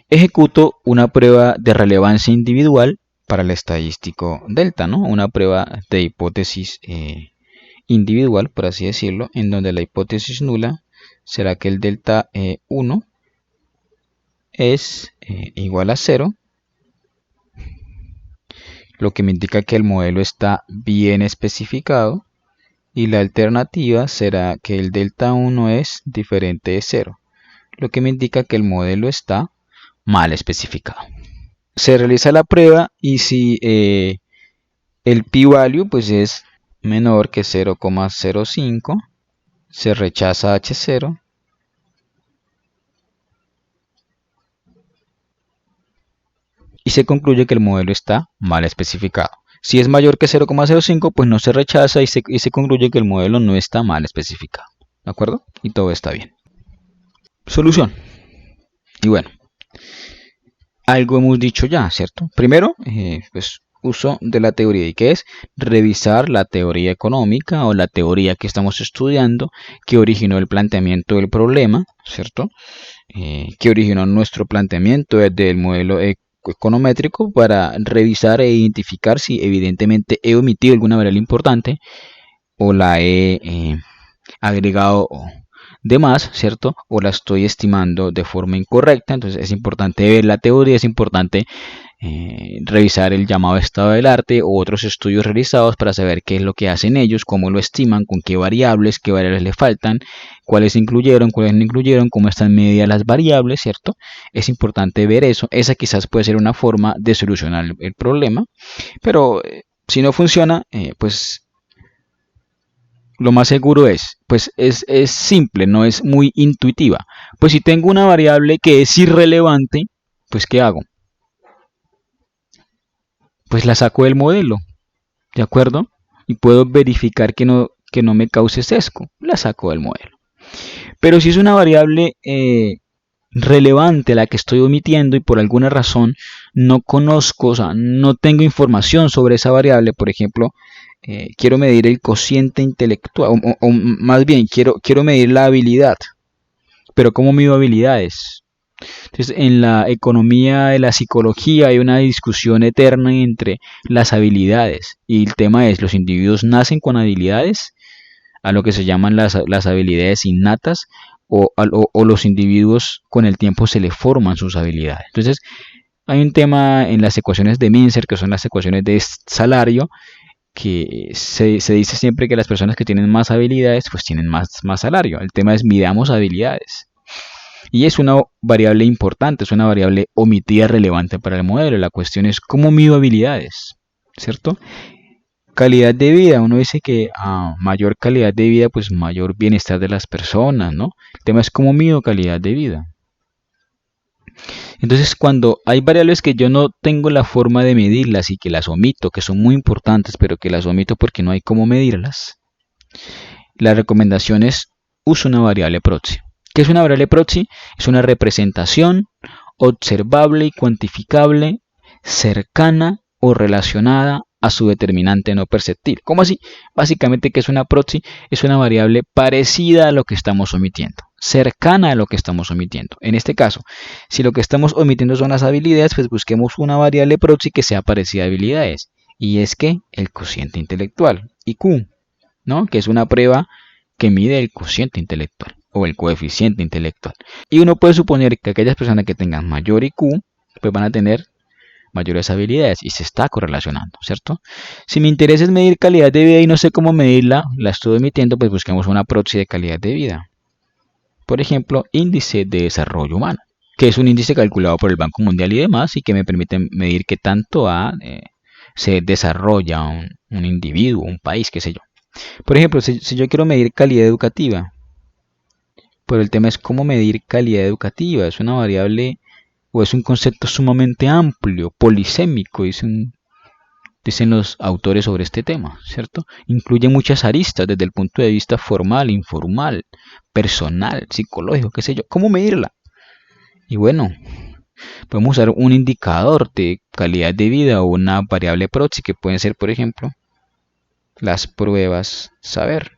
ejecuto una prueba de relevancia individual para el estadístico delta, ¿no? Una prueba de hipótesis individual, por así decirlo, en donde la hipótesis nula será que el delta 1 es igual a 0, lo que me indica que el modelo está bien especificado, y la alternativa será que el delta 1 es diferente de 0, lo que me indica que el modelo está mal especificado. Se realiza la prueba y si el p-value pues es menor que 0,05, se rechaza H0 y se concluye que el modelo está mal especificado. Si es mayor que 0,05, pues no se rechaza y se concluye que el modelo no está mal especificado. ¿De acuerdo? Y todo está bien. Solución. Y bueno, algo hemos dicho ya, ¿cierto? Primero, pues uso de la teoría. ¿Y qué es? Revisar la teoría económica o la teoría que estamos estudiando que originó el planteamiento del problema, ¿cierto? Que originó nuestro planteamiento desde el modelo econométrico para revisar e identificar si evidentemente he omitido alguna variable importante o la he agregado de más, ¿cierto? O la estoy estimando de forma incorrecta. Entonces es importante ver la teoría, es importante revisar el llamado estado del arte o otros estudios realizados para saber qué es lo que hacen ellos, cómo lo estiman, con qué variables le faltan, cuáles incluyeron, cuáles no incluyeron, cómo están medidas las variables, ¿cierto? Es importante ver eso. Esa quizás puede ser una forma de solucionar el problema, pero si no funciona, pues lo más seguro es simple, no es muy intuitiva. Pues si tengo una variable que es irrelevante, pues ¿qué hago? Pues la saco del modelo, ¿de acuerdo? Y puedo verificar que no me cause sesgo, la saco del modelo. Pero si es una variable relevante la que estoy omitiendo y por alguna razón no conozco, o sea, no tengo información sobre esa variable, por ejemplo, quiero medir el cociente intelectual, o más bien quiero medir la habilidad, pero ¿cómo mido habilidades? Entonces, en la economía de la psicología hay una discusión eterna entre las habilidades y el tema es, ¿los individuos nacen con habilidades? A lo que se llaman las habilidades innatas o los individuos con el tiempo se le forman sus habilidades. Entonces, hay un tema en las ecuaciones de Mincer, que son las ecuaciones de salario, que se dice siempre que las personas que tienen más habilidades, pues tienen más salario. El tema es midamos habilidades. Y es una variable importante, es una variable omitida relevante para el modelo. La cuestión es cómo mido habilidades, ¿cierto? Calidad de vida, uno dice que a mayor calidad de vida, pues mayor bienestar de las personas, ¿no? El tema es cómo mido calidad de vida. Entonces, cuando hay variables que yo no tengo la forma de medirlas y que las omito, que son muy importantes, pero que las omito porque no hay cómo medirlas, la recomendación es usa una variable proxy. ¿Qué es una variable proxy? Es una representación observable y cuantificable, cercana o relacionada a su determinante no perceptible. ¿Cómo así? Básicamente, ¿qué es una proxy? Es una variable parecida a lo que estamos omitiendo, cercana a lo que estamos omitiendo. En este caso, si lo que estamos omitiendo son las habilidades, pues busquemos una variable proxy que sea parecida a habilidades. Y es que el cociente intelectual, IQ, ¿no? Que es una prueba que mide el cociente intelectual o el coeficiente intelectual. Y uno puede suponer que aquellas personas que tengan mayor IQ, pues van a tener mayores habilidades y se está correlacionando, ¿cierto? Si mi interés es medir calidad de vida y no sé cómo medirla, la estoy emitiendo, pues busquemos una proxy de calidad de vida. Por ejemplo, índice de desarrollo humano, que es un índice calculado por el Banco Mundial y demás y que me permite medir qué tanto se desarrolla un individuo, un país, qué sé yo. Por ejemplo, si yo quiero medir calidad educativa, pero el tema es cómo medir calidad educativa. Es una variable o es un concepto sumamente amplio, polisémico, dicen los autores sobre este tema, ¿cierto? Incluye muchas aristas desde el punto de vista formal, informal, personal, psicológico, qué sé yo. ¿Cómo medirla? Y bueno, podemos usar un indicador de calidad de vida o una variable proxy que pueden ser, por ejemplo, las pruebas saber.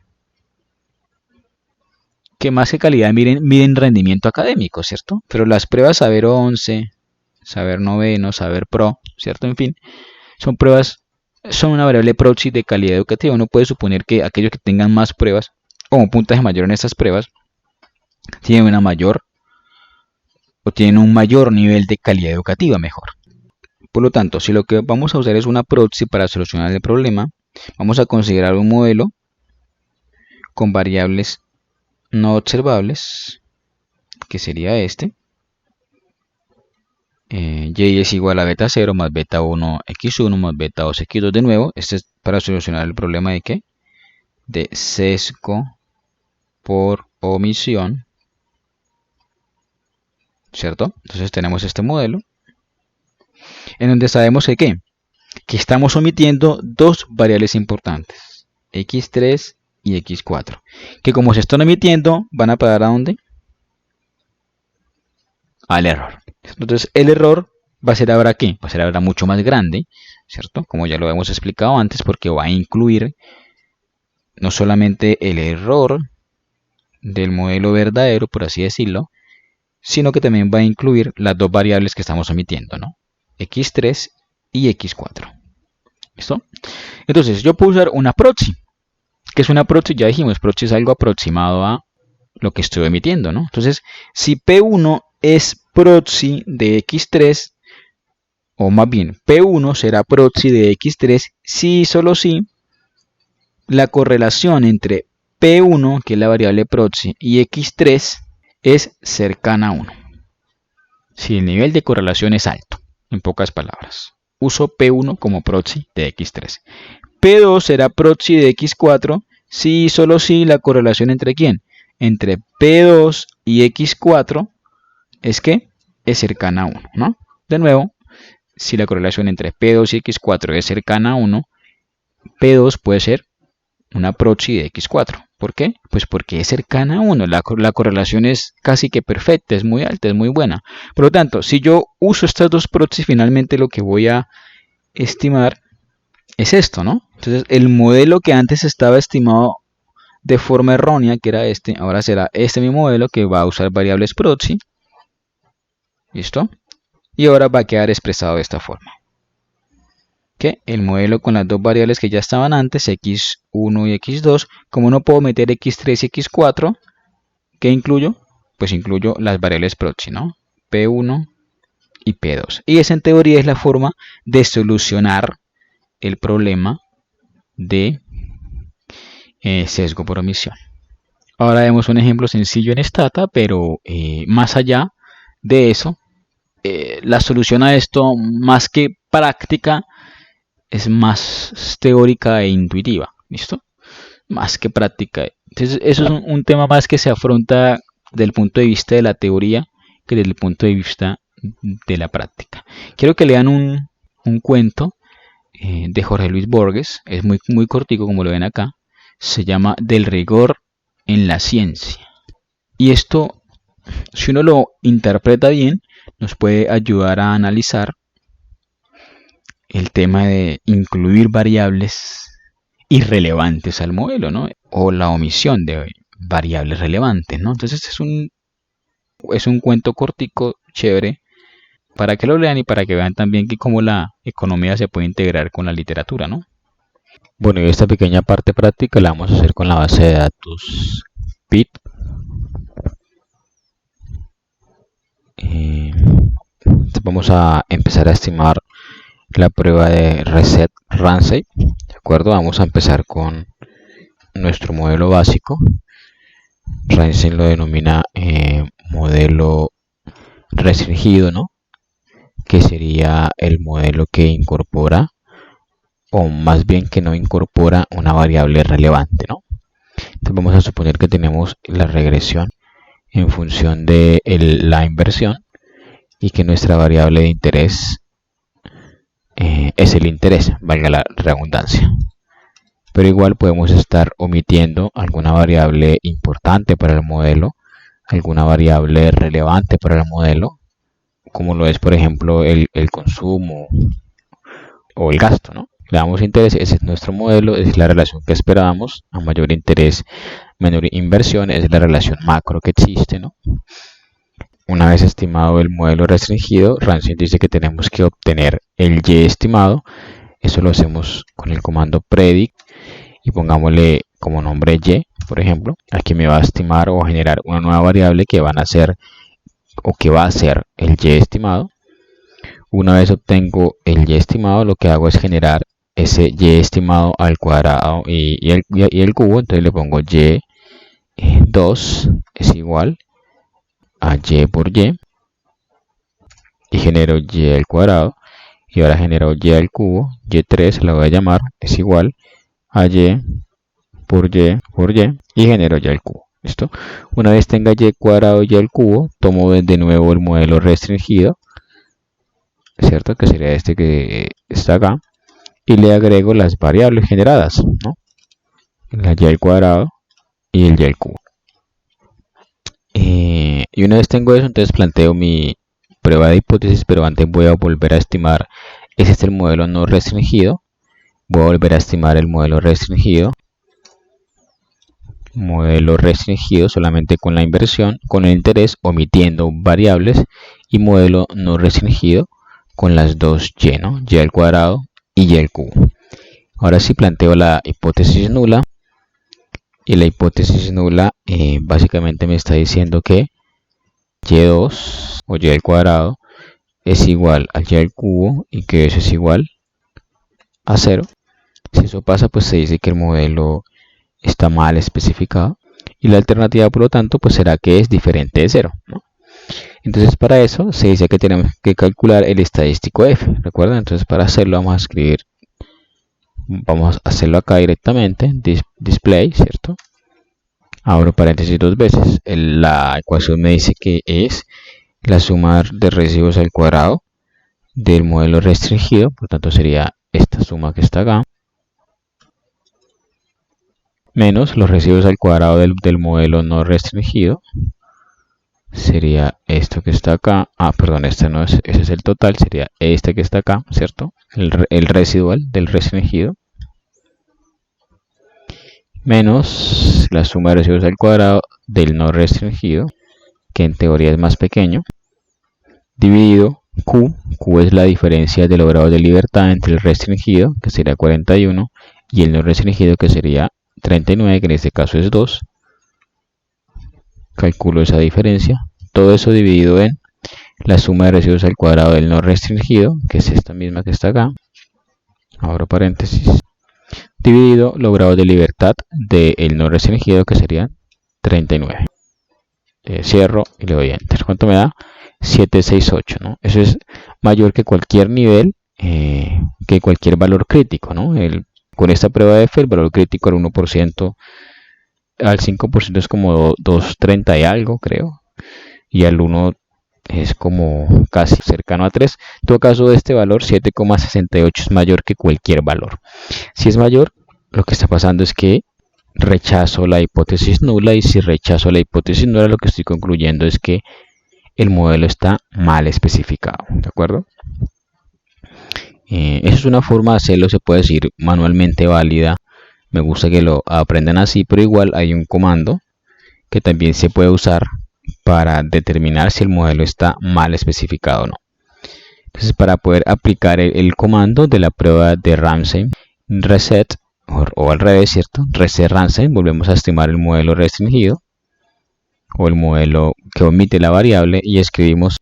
Que más que calidad miden rendimiento académico, ¿cierto? Pero las pruebas saber 11, saber noveno, saber pro, ¿cierto? En fin, son pruebas, son una variable proxy de calidad educativa. Uno puede suponer que aquellos que tengan más pruebas o un puntaje mayor en estas pruebas tienen una mayor o tienen un mayor nivel de calidad educativa mejor. Por lo tanto, si lo que vamos a usar es una proxy para solucionar el problema, vamos a considerar un modelo con variables no observables, que sería este. Y es igual a beta 0 más beta 1 x1 más beta 2 x2 de nuevo. Este es para solucionar el problema de ¿qué? De sesgo por omisión, ¿cierto? Entonces tenemos este modelo en donde sabemos que ¿qué? Que estamos omitiendo dos variables importantes, x3 y x4, que como se están omitiendo van a parar ¿a dónde? Al error. Entonces el error va a ser ahora ¿qué? Va a ser ahora mucho más grande, ¿cierto? Como ya lo hemos explicado antes, porque va a incluir no solamente el error del modelo verdadero, por así decirlo, sino que también va a incluir las dos variables que estamos omitiendo, ¿no? x3 y x4. ¿Listo? Entonces yo puedo usar una proxy. ¿Qué es una proxy? Ya dijimos, proxy es algo aproximado a lo que estoy omitiendo, ¿no? Entonces, si P1 es proxy de X3, o más bien P1 será proxy de X3 si y solo si la correlación entre P1, que es la variable proxy, y X3 es cercana a 1. Si el nivel de correlación es alto, en pocas palabras. Uso P1 como proxy de X3. P2 será proxy de X4 si y solo si la correlación entre ¿quién? Entre P2 y X4 es que es cercana a 1, ¿no? De nuevo, si la correlación entre P2 y X4 es cercana a 1, P2 puede ser una proxy de X4. ¿Por qué? Pues porque es cercana a 1. La correlación es casi que perfecta, es muy alta, es muy buena. Por lo tanto, si yo uso estas dos proxies, finalmente lo que voy a estimar es esto, ¿no? Entonces, el modelo que antes estaba estimado de forma errónea, que era este, ahora será este mi modelo que va a usar variables proxy. ¿Listo? Y ahora va a quedar expresado de esta forma. Que el modelo con las dos variables que ya estaban antes, x1 y x2, como no puedo meter x3 y x4, ¿qué incluyo? Pues incluyo las variables proxy, ¿no? P1 y P2. Y esa en teoría es la forma de solucionar el problema de sesgo por omisión. Ahora vemos un ejemplo sencillo en Stata, pero más allá de eso, la solución a esto, más que práctica, es más teórica e intuitiva, ¿listo? Más que práctica. Entonces, eso es un tema más que se afronta desde el punto de vista de la teoría que desde el punto de vista de la práctica. Quiero que lean un cuento de Jorge Luis Borges, es muy cortico como lo ven acá, se llama Del rigor en la ciencia. Y esto, si uno lo interpreta bien, nos puede ayudar a analizar el tema de incluir variables irrelevantes al modelo, ¿no? O la omisión de variables relevantes, ¿no? Entonces es un cuento cortico, chévere, para que lo lean y para que vean también que cómo la economía se puede integrar con la literatura, ¿no? Bueno, y esta pequeña parte práctica la vamos a hacer con la base de datos PIT. Vamos a empezar a estimar la prueba de Reset Ramsey. ¿De acuerdo? Vamos a empezar con nuestro modelo básico. Ramsey lo denomina modelo restringido, ¿no? Que sería el modelo que incorpora, o más bien que no incorpora, una variable relevante, ¿no? Entonces vamos a suponer que tenemos la regresión en función de la inversión y que nuestra variable de interés es el interés, valga la redundancia. Pero igual podemos estar omitiendo alguna variable importante para el modelo, alguna variable relevante para el modelo, como lo es por ejemplo el consumo o el gasto, ¿no? Le damos interés, ese es nuestro modelo, esa es la relación que esperábamos, a mayor interés, menor inversión, esa es la relación macro que existe, ¿no? Una vez estimado el modelo restringido, Ramsey dice que tenemos que obtener el y estimado. Eso lo hacemos con el comando predict y pongámosle como nombre y, por ejemplo. Aquí me va a estimar o a generar una nueva variable que van a ser o que va a ser el y estimado. Una vez obtengo el y estimado, lo que hago es generar ese y estimado al cuadrado y el cubo. Entonces le pongo y2 es igual a y por y genero y al cuadrado, y ahora genero y al cubo, y3 la voy a llamar, es igual a y por y genero y al cubo. ¿Listo? Una vez tenga y cuadrado y al cubo, tomo de nuevo el modelo restringido, ¿cierto? Que sería este que está acá, y le agrego las variables generadas, ¿no? La y al cuadrado y el y al cubo. Y una vez tengo eso, entonces planteo mi prueba de hipótesis, pero antes voy a volver a estimar. Ese es el modelo no restringido. Voy a volver a estimar el modelo restringido. Modelo restringido solamente con la inversión, con el interés, omitiendo variables. Y modelo no restringido con las dos y, ¿no? Y al cuadrado y al cubo. Ahora sí planteo la hipótesis nula. Y la hipótesis nula básicamente me está diciendo que y2 o y al cuadrado es igual a y al cubo y que eso es igual a 0. Si eso pasa, pues se dice que el modelo está mal especificado. Y la alternativa, por lo tanto, pues será que es diferente de 0, ¿no? Entonces, para eso se dice que tenemos que calcular el estadístico f. ¿Recuerdan? Entonces, para hacerlo vamos a hacerlo acá directamente, display, ¿cierto? Abro paréntesis dos veces. La ecuación me dice que es la suma de residuos al cuadrado del modelo restringido, por lo tanto sería esta suma que está acá, menos los residuos al cuadrado del modelo no restringido, sería esto que está acá. Perdón, este no es, ese es el total, sería este que está acá, ¿cierto? El residual del restringido, menos la suma de residuos al cuadrado del no restringido, que en teoría es más pequeño, dividido Q. Q es la diferencia de los grados de libertad entre el restringido, que sería 41, y el no restringido, que sería 39, que en este caso es 2. Calculo esa diferencia. Todo eso dividido en la suma de residuos al cuadrado del no restringido, que es esta misma que está acá. Abro paréntesis. Dividido los grados de libertad del no restringido, que serían 39. Cierro y le doy enter. ¿Cuánto me da? 768, ¿no? Eso es mayor que cualquier nivel, que cualquier valor crítico, ¿no? Con esta prueba de F, el valor crítico al 1%, al 5% es como 230 y algo, creo. Y al 1 es como casi cercano a 3. En todo caso, este valor 7,68 es mayor que cualquier valor. Si es mayor, lo que está pasando es que rechazo la hipótesis nula, y si rechazo la hipótesis nula, lo que estoy concluyendo es que el modelo está mal especificado, ¿de acuerdo? Esa es una forma de hacerlo, se puede decir manualmente válida. Me gusta que lo aprendan así, pero igual hay un comando que también se puede usar para determinar si el modelo está mal especificado o no. Entonces, para poder aplicar el comando de la prueba de Ramsey, reset, o al revés, ¿cierto? Reset Ramsey, volvemos a estimar el modelo restringido o el modelo que omite la variable y escribimos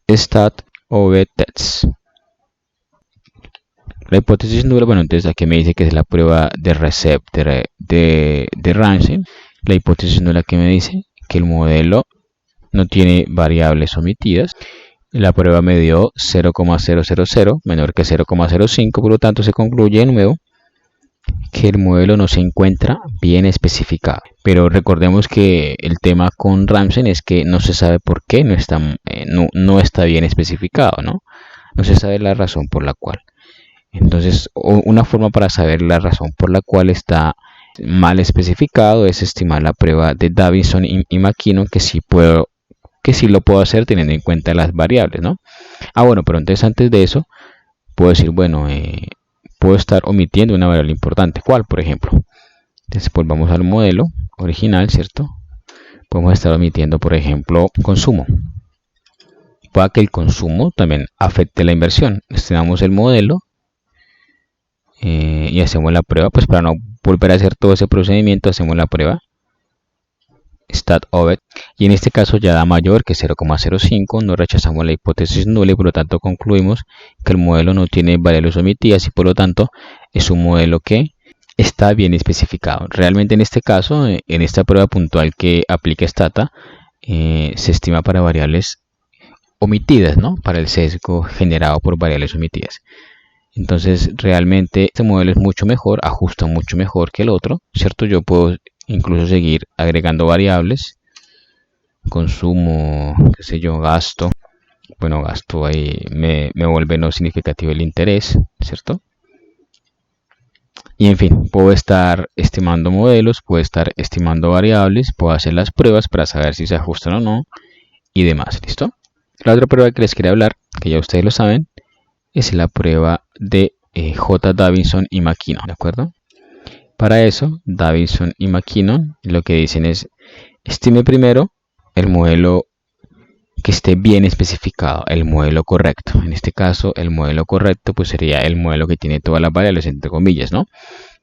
stat of tests. La hipótesis nula, bueno, entonces aquí me dice que es la prueba de reset de Ramsey. La hipótesis nula que me dice que el modelo no tiene variables omitidas. La prueba me dio 0,000 menor que 0,05, por lo tanto se concluye de nuevo que el modelo no se encuentra bien especificado. Pero recordemos que el tema con Ramsey es que no se sabe por qué no está bien especificado, ¿no? No se sabe la razón por la cual. Entonces, una forma para saber la razón por la cual está mal especificado es estimar la prueba de Davidson y McKinnon, que sí lo puedo hacer teniendo en cuenta las variables, ¿no? Bueno, pero entonces antes de eso, puedo decir, bueno, puedo estar omitiendo una variable importante. ¿Cuál, por ejemplo? Entonces, pues vamos al modelo original, ¿cierto? Podemos estar omitiendo, por ejemplo, consumo. Puede que el consumo también afecte la inversión. Estimamos el modelo y hacemos la prueba, pues para no volver a hacer todo ese procedimiento, hacemos la prueba stat of, y en este caso ya da mayor que 0,05, no rechazamos la hipótesis nula y por lo tanto concluimos que el modelo no tiene variables omitidas y por lo tanto es un modelo que está bien especificado. Realmente en este caso, en esta prueba puntual que aplica Stata, se estima para variables omitidas, ¿no? Para el sesgo generado por variables omitidas. Entonces realmente este modelo es mucho mejor, ajusta mucho mejor que el otro, ¿cierto? Yo puedo incluso seguir agregando variables, consumo, qué sé yo, gasto. Bueno, gasto ahí me vuelve no significativo el interés, ¿cierto? Y en fin, puedo estar estimando modelos, puedo estar estimando variables, puedo hacer las pruebas para saber si se ajustan o no y demás, ¿listo? La otra prueba que les quería hablar, que ya ustedes lo saben, es la prueba de J. Davidson y McKinnon, ¿de acuerdo? Para eso, Davidson y McKinnon lo que dicen es, estime primero el modelo que esté bien especificado el modelo correcto. En este caso, el modelo correcto pues sería el modelo que tiene todas las variables entre comillas, ¿no?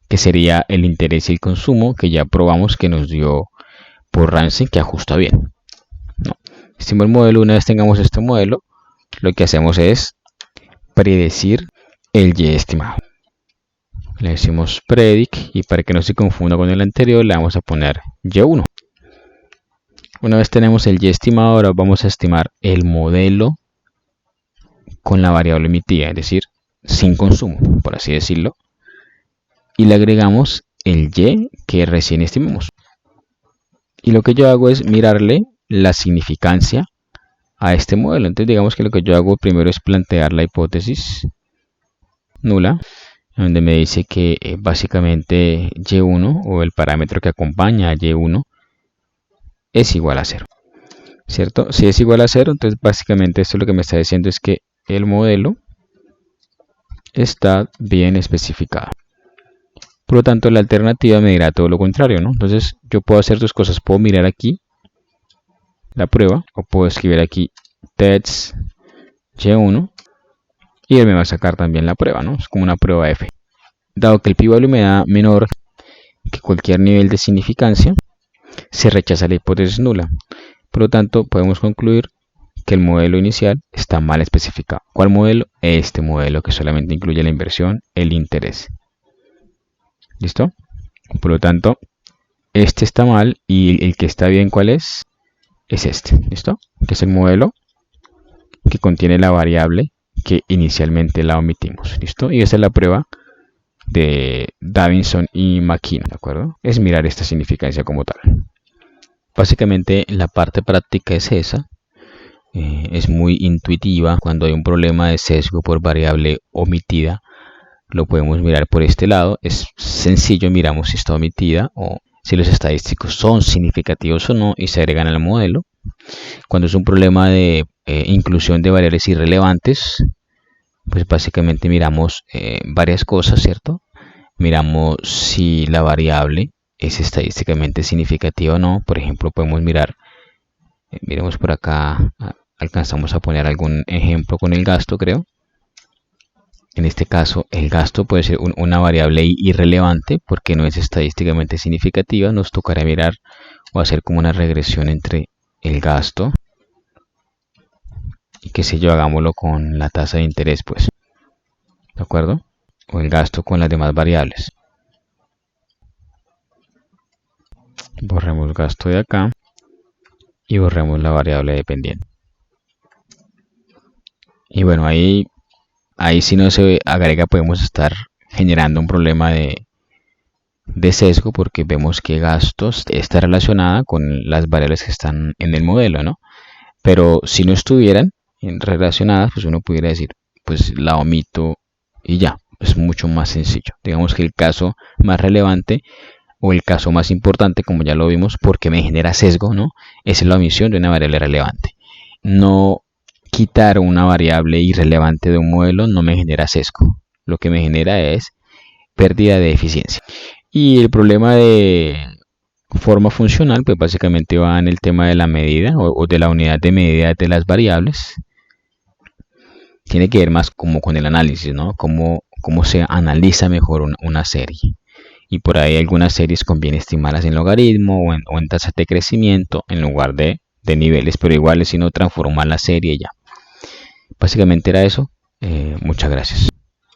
Que sería el interés y el consumo, que ya probamos que nos dio por Ramsey que ajusta bien, ¿no? Estimamos el modelo. Una vez tengamos este modelo, lo que hacemos es predecir el y estimado. Le decimos predict y para que no se confunda con el anterior le vamos a poner y1. Una vez tenemos el y estimado, ahora vamos a estimar el modelo con la variable emitida, es decir, sin consumo, por así decirlo, y le agregamos el y que recién estimamos. Y lo que yo hago es mirarle la significancia a este modelo. Entonces digamos que lo que yo hago primero es plantear la hipótesis nula, donde me dice que básicamente y1 o el parámetro que acompaña a y1 es igual a 0, ¿cierto? Si es igual a 0, entonces básicamente esto lo que me está diciendo es que el modelo está bien especificado. Por lo tanto, la alternativa me dirá todo lo contrario, ¿no? Entonces yo puedo hacer dos cosas. Puedo mirar aquí la prueba o puedo escribir aquí test y1 y él me va a sacar también la prueba, ¿no? Es como una prueba F. Dado que el p-value me da menor que cualquier nivel de significancia, se rechaza la hipótesis nula. Por lo tanto, podemos concluir que el modelo inicial está mal especificado. ¿Cuál modelo? Este modelo que solamente incluye la inversión, el interés. ¿Listo? Por lo tanto, este está mal y el que está bien, ¿cuál es? Es este. ¿Listo? Que es el modelo que contiene la variable que inicialmente la omitimos. ¿Listo? Y esa es la prueba de Davidson y McKinnon, ¿de acuerdo? Es mirar esta significancia como tal. Básicamente la parte práctica es esa. Es muy intuitiva. Cuando hay un problema de sesgo por variable omitida, lo podemos mirar por este lado. Es sencillo, miramos si está omitida o si los estadísticos son significativos o no y se agregan al modelo. Cuando es un problema de inclusión de variables irrelevantes, pues básicamente miramos varias cosas, ¿cierto? Miramos si la variable es estadísticamente significativa o no. Por ejemplo, podemos mirar, miremos por acá, alcanzamos a poner algún ejemplo con el gasto, creo. En este caso, el gasto puede ser una variable irrelevante porque no es estadísticamente significativa. Nos tocará mirar o hacer como una regresión entre el gasto y qué sé yo, hagámoslo con la tasa de interés, pues, ¿de acuerdo? O el gasto con las demás variables. Borremos gasto de acá y borremos la variable dependiente. Y bueno, ahí si no se agrega podemos estar generando un problema de sesgo porque vemos que gastos está relacionada con las variables que están en el modelo, ¿no? Pero si no estuvieran relacionadas, pues uno pudiera decir, pues la omito y ya. Es mucho más sencillo. Digamos que el caso más relevante o el caso más importante, como ya lo vimos, porque me genera sesgo, ¿no? Es la omisión de una variable relevante. No quitar una variable irrelevante de un modelo no me genera sesgo. Lo que me genera es pérdida de eficiencia. Y el problema de forma funcional, pues básicamente va en el tema de la medida o de la unidad de medida de las variables. Tiene que ver más como con el análisis, ¿no? Cómo se analiza mejor una serie. Y por ahí algunas series conviene estimarlas en logaritmo o en tasas de crecimiento en lugar de niveles, pero igual es sino transformar la serie ya. Básicamente era eso. Muchas gracias.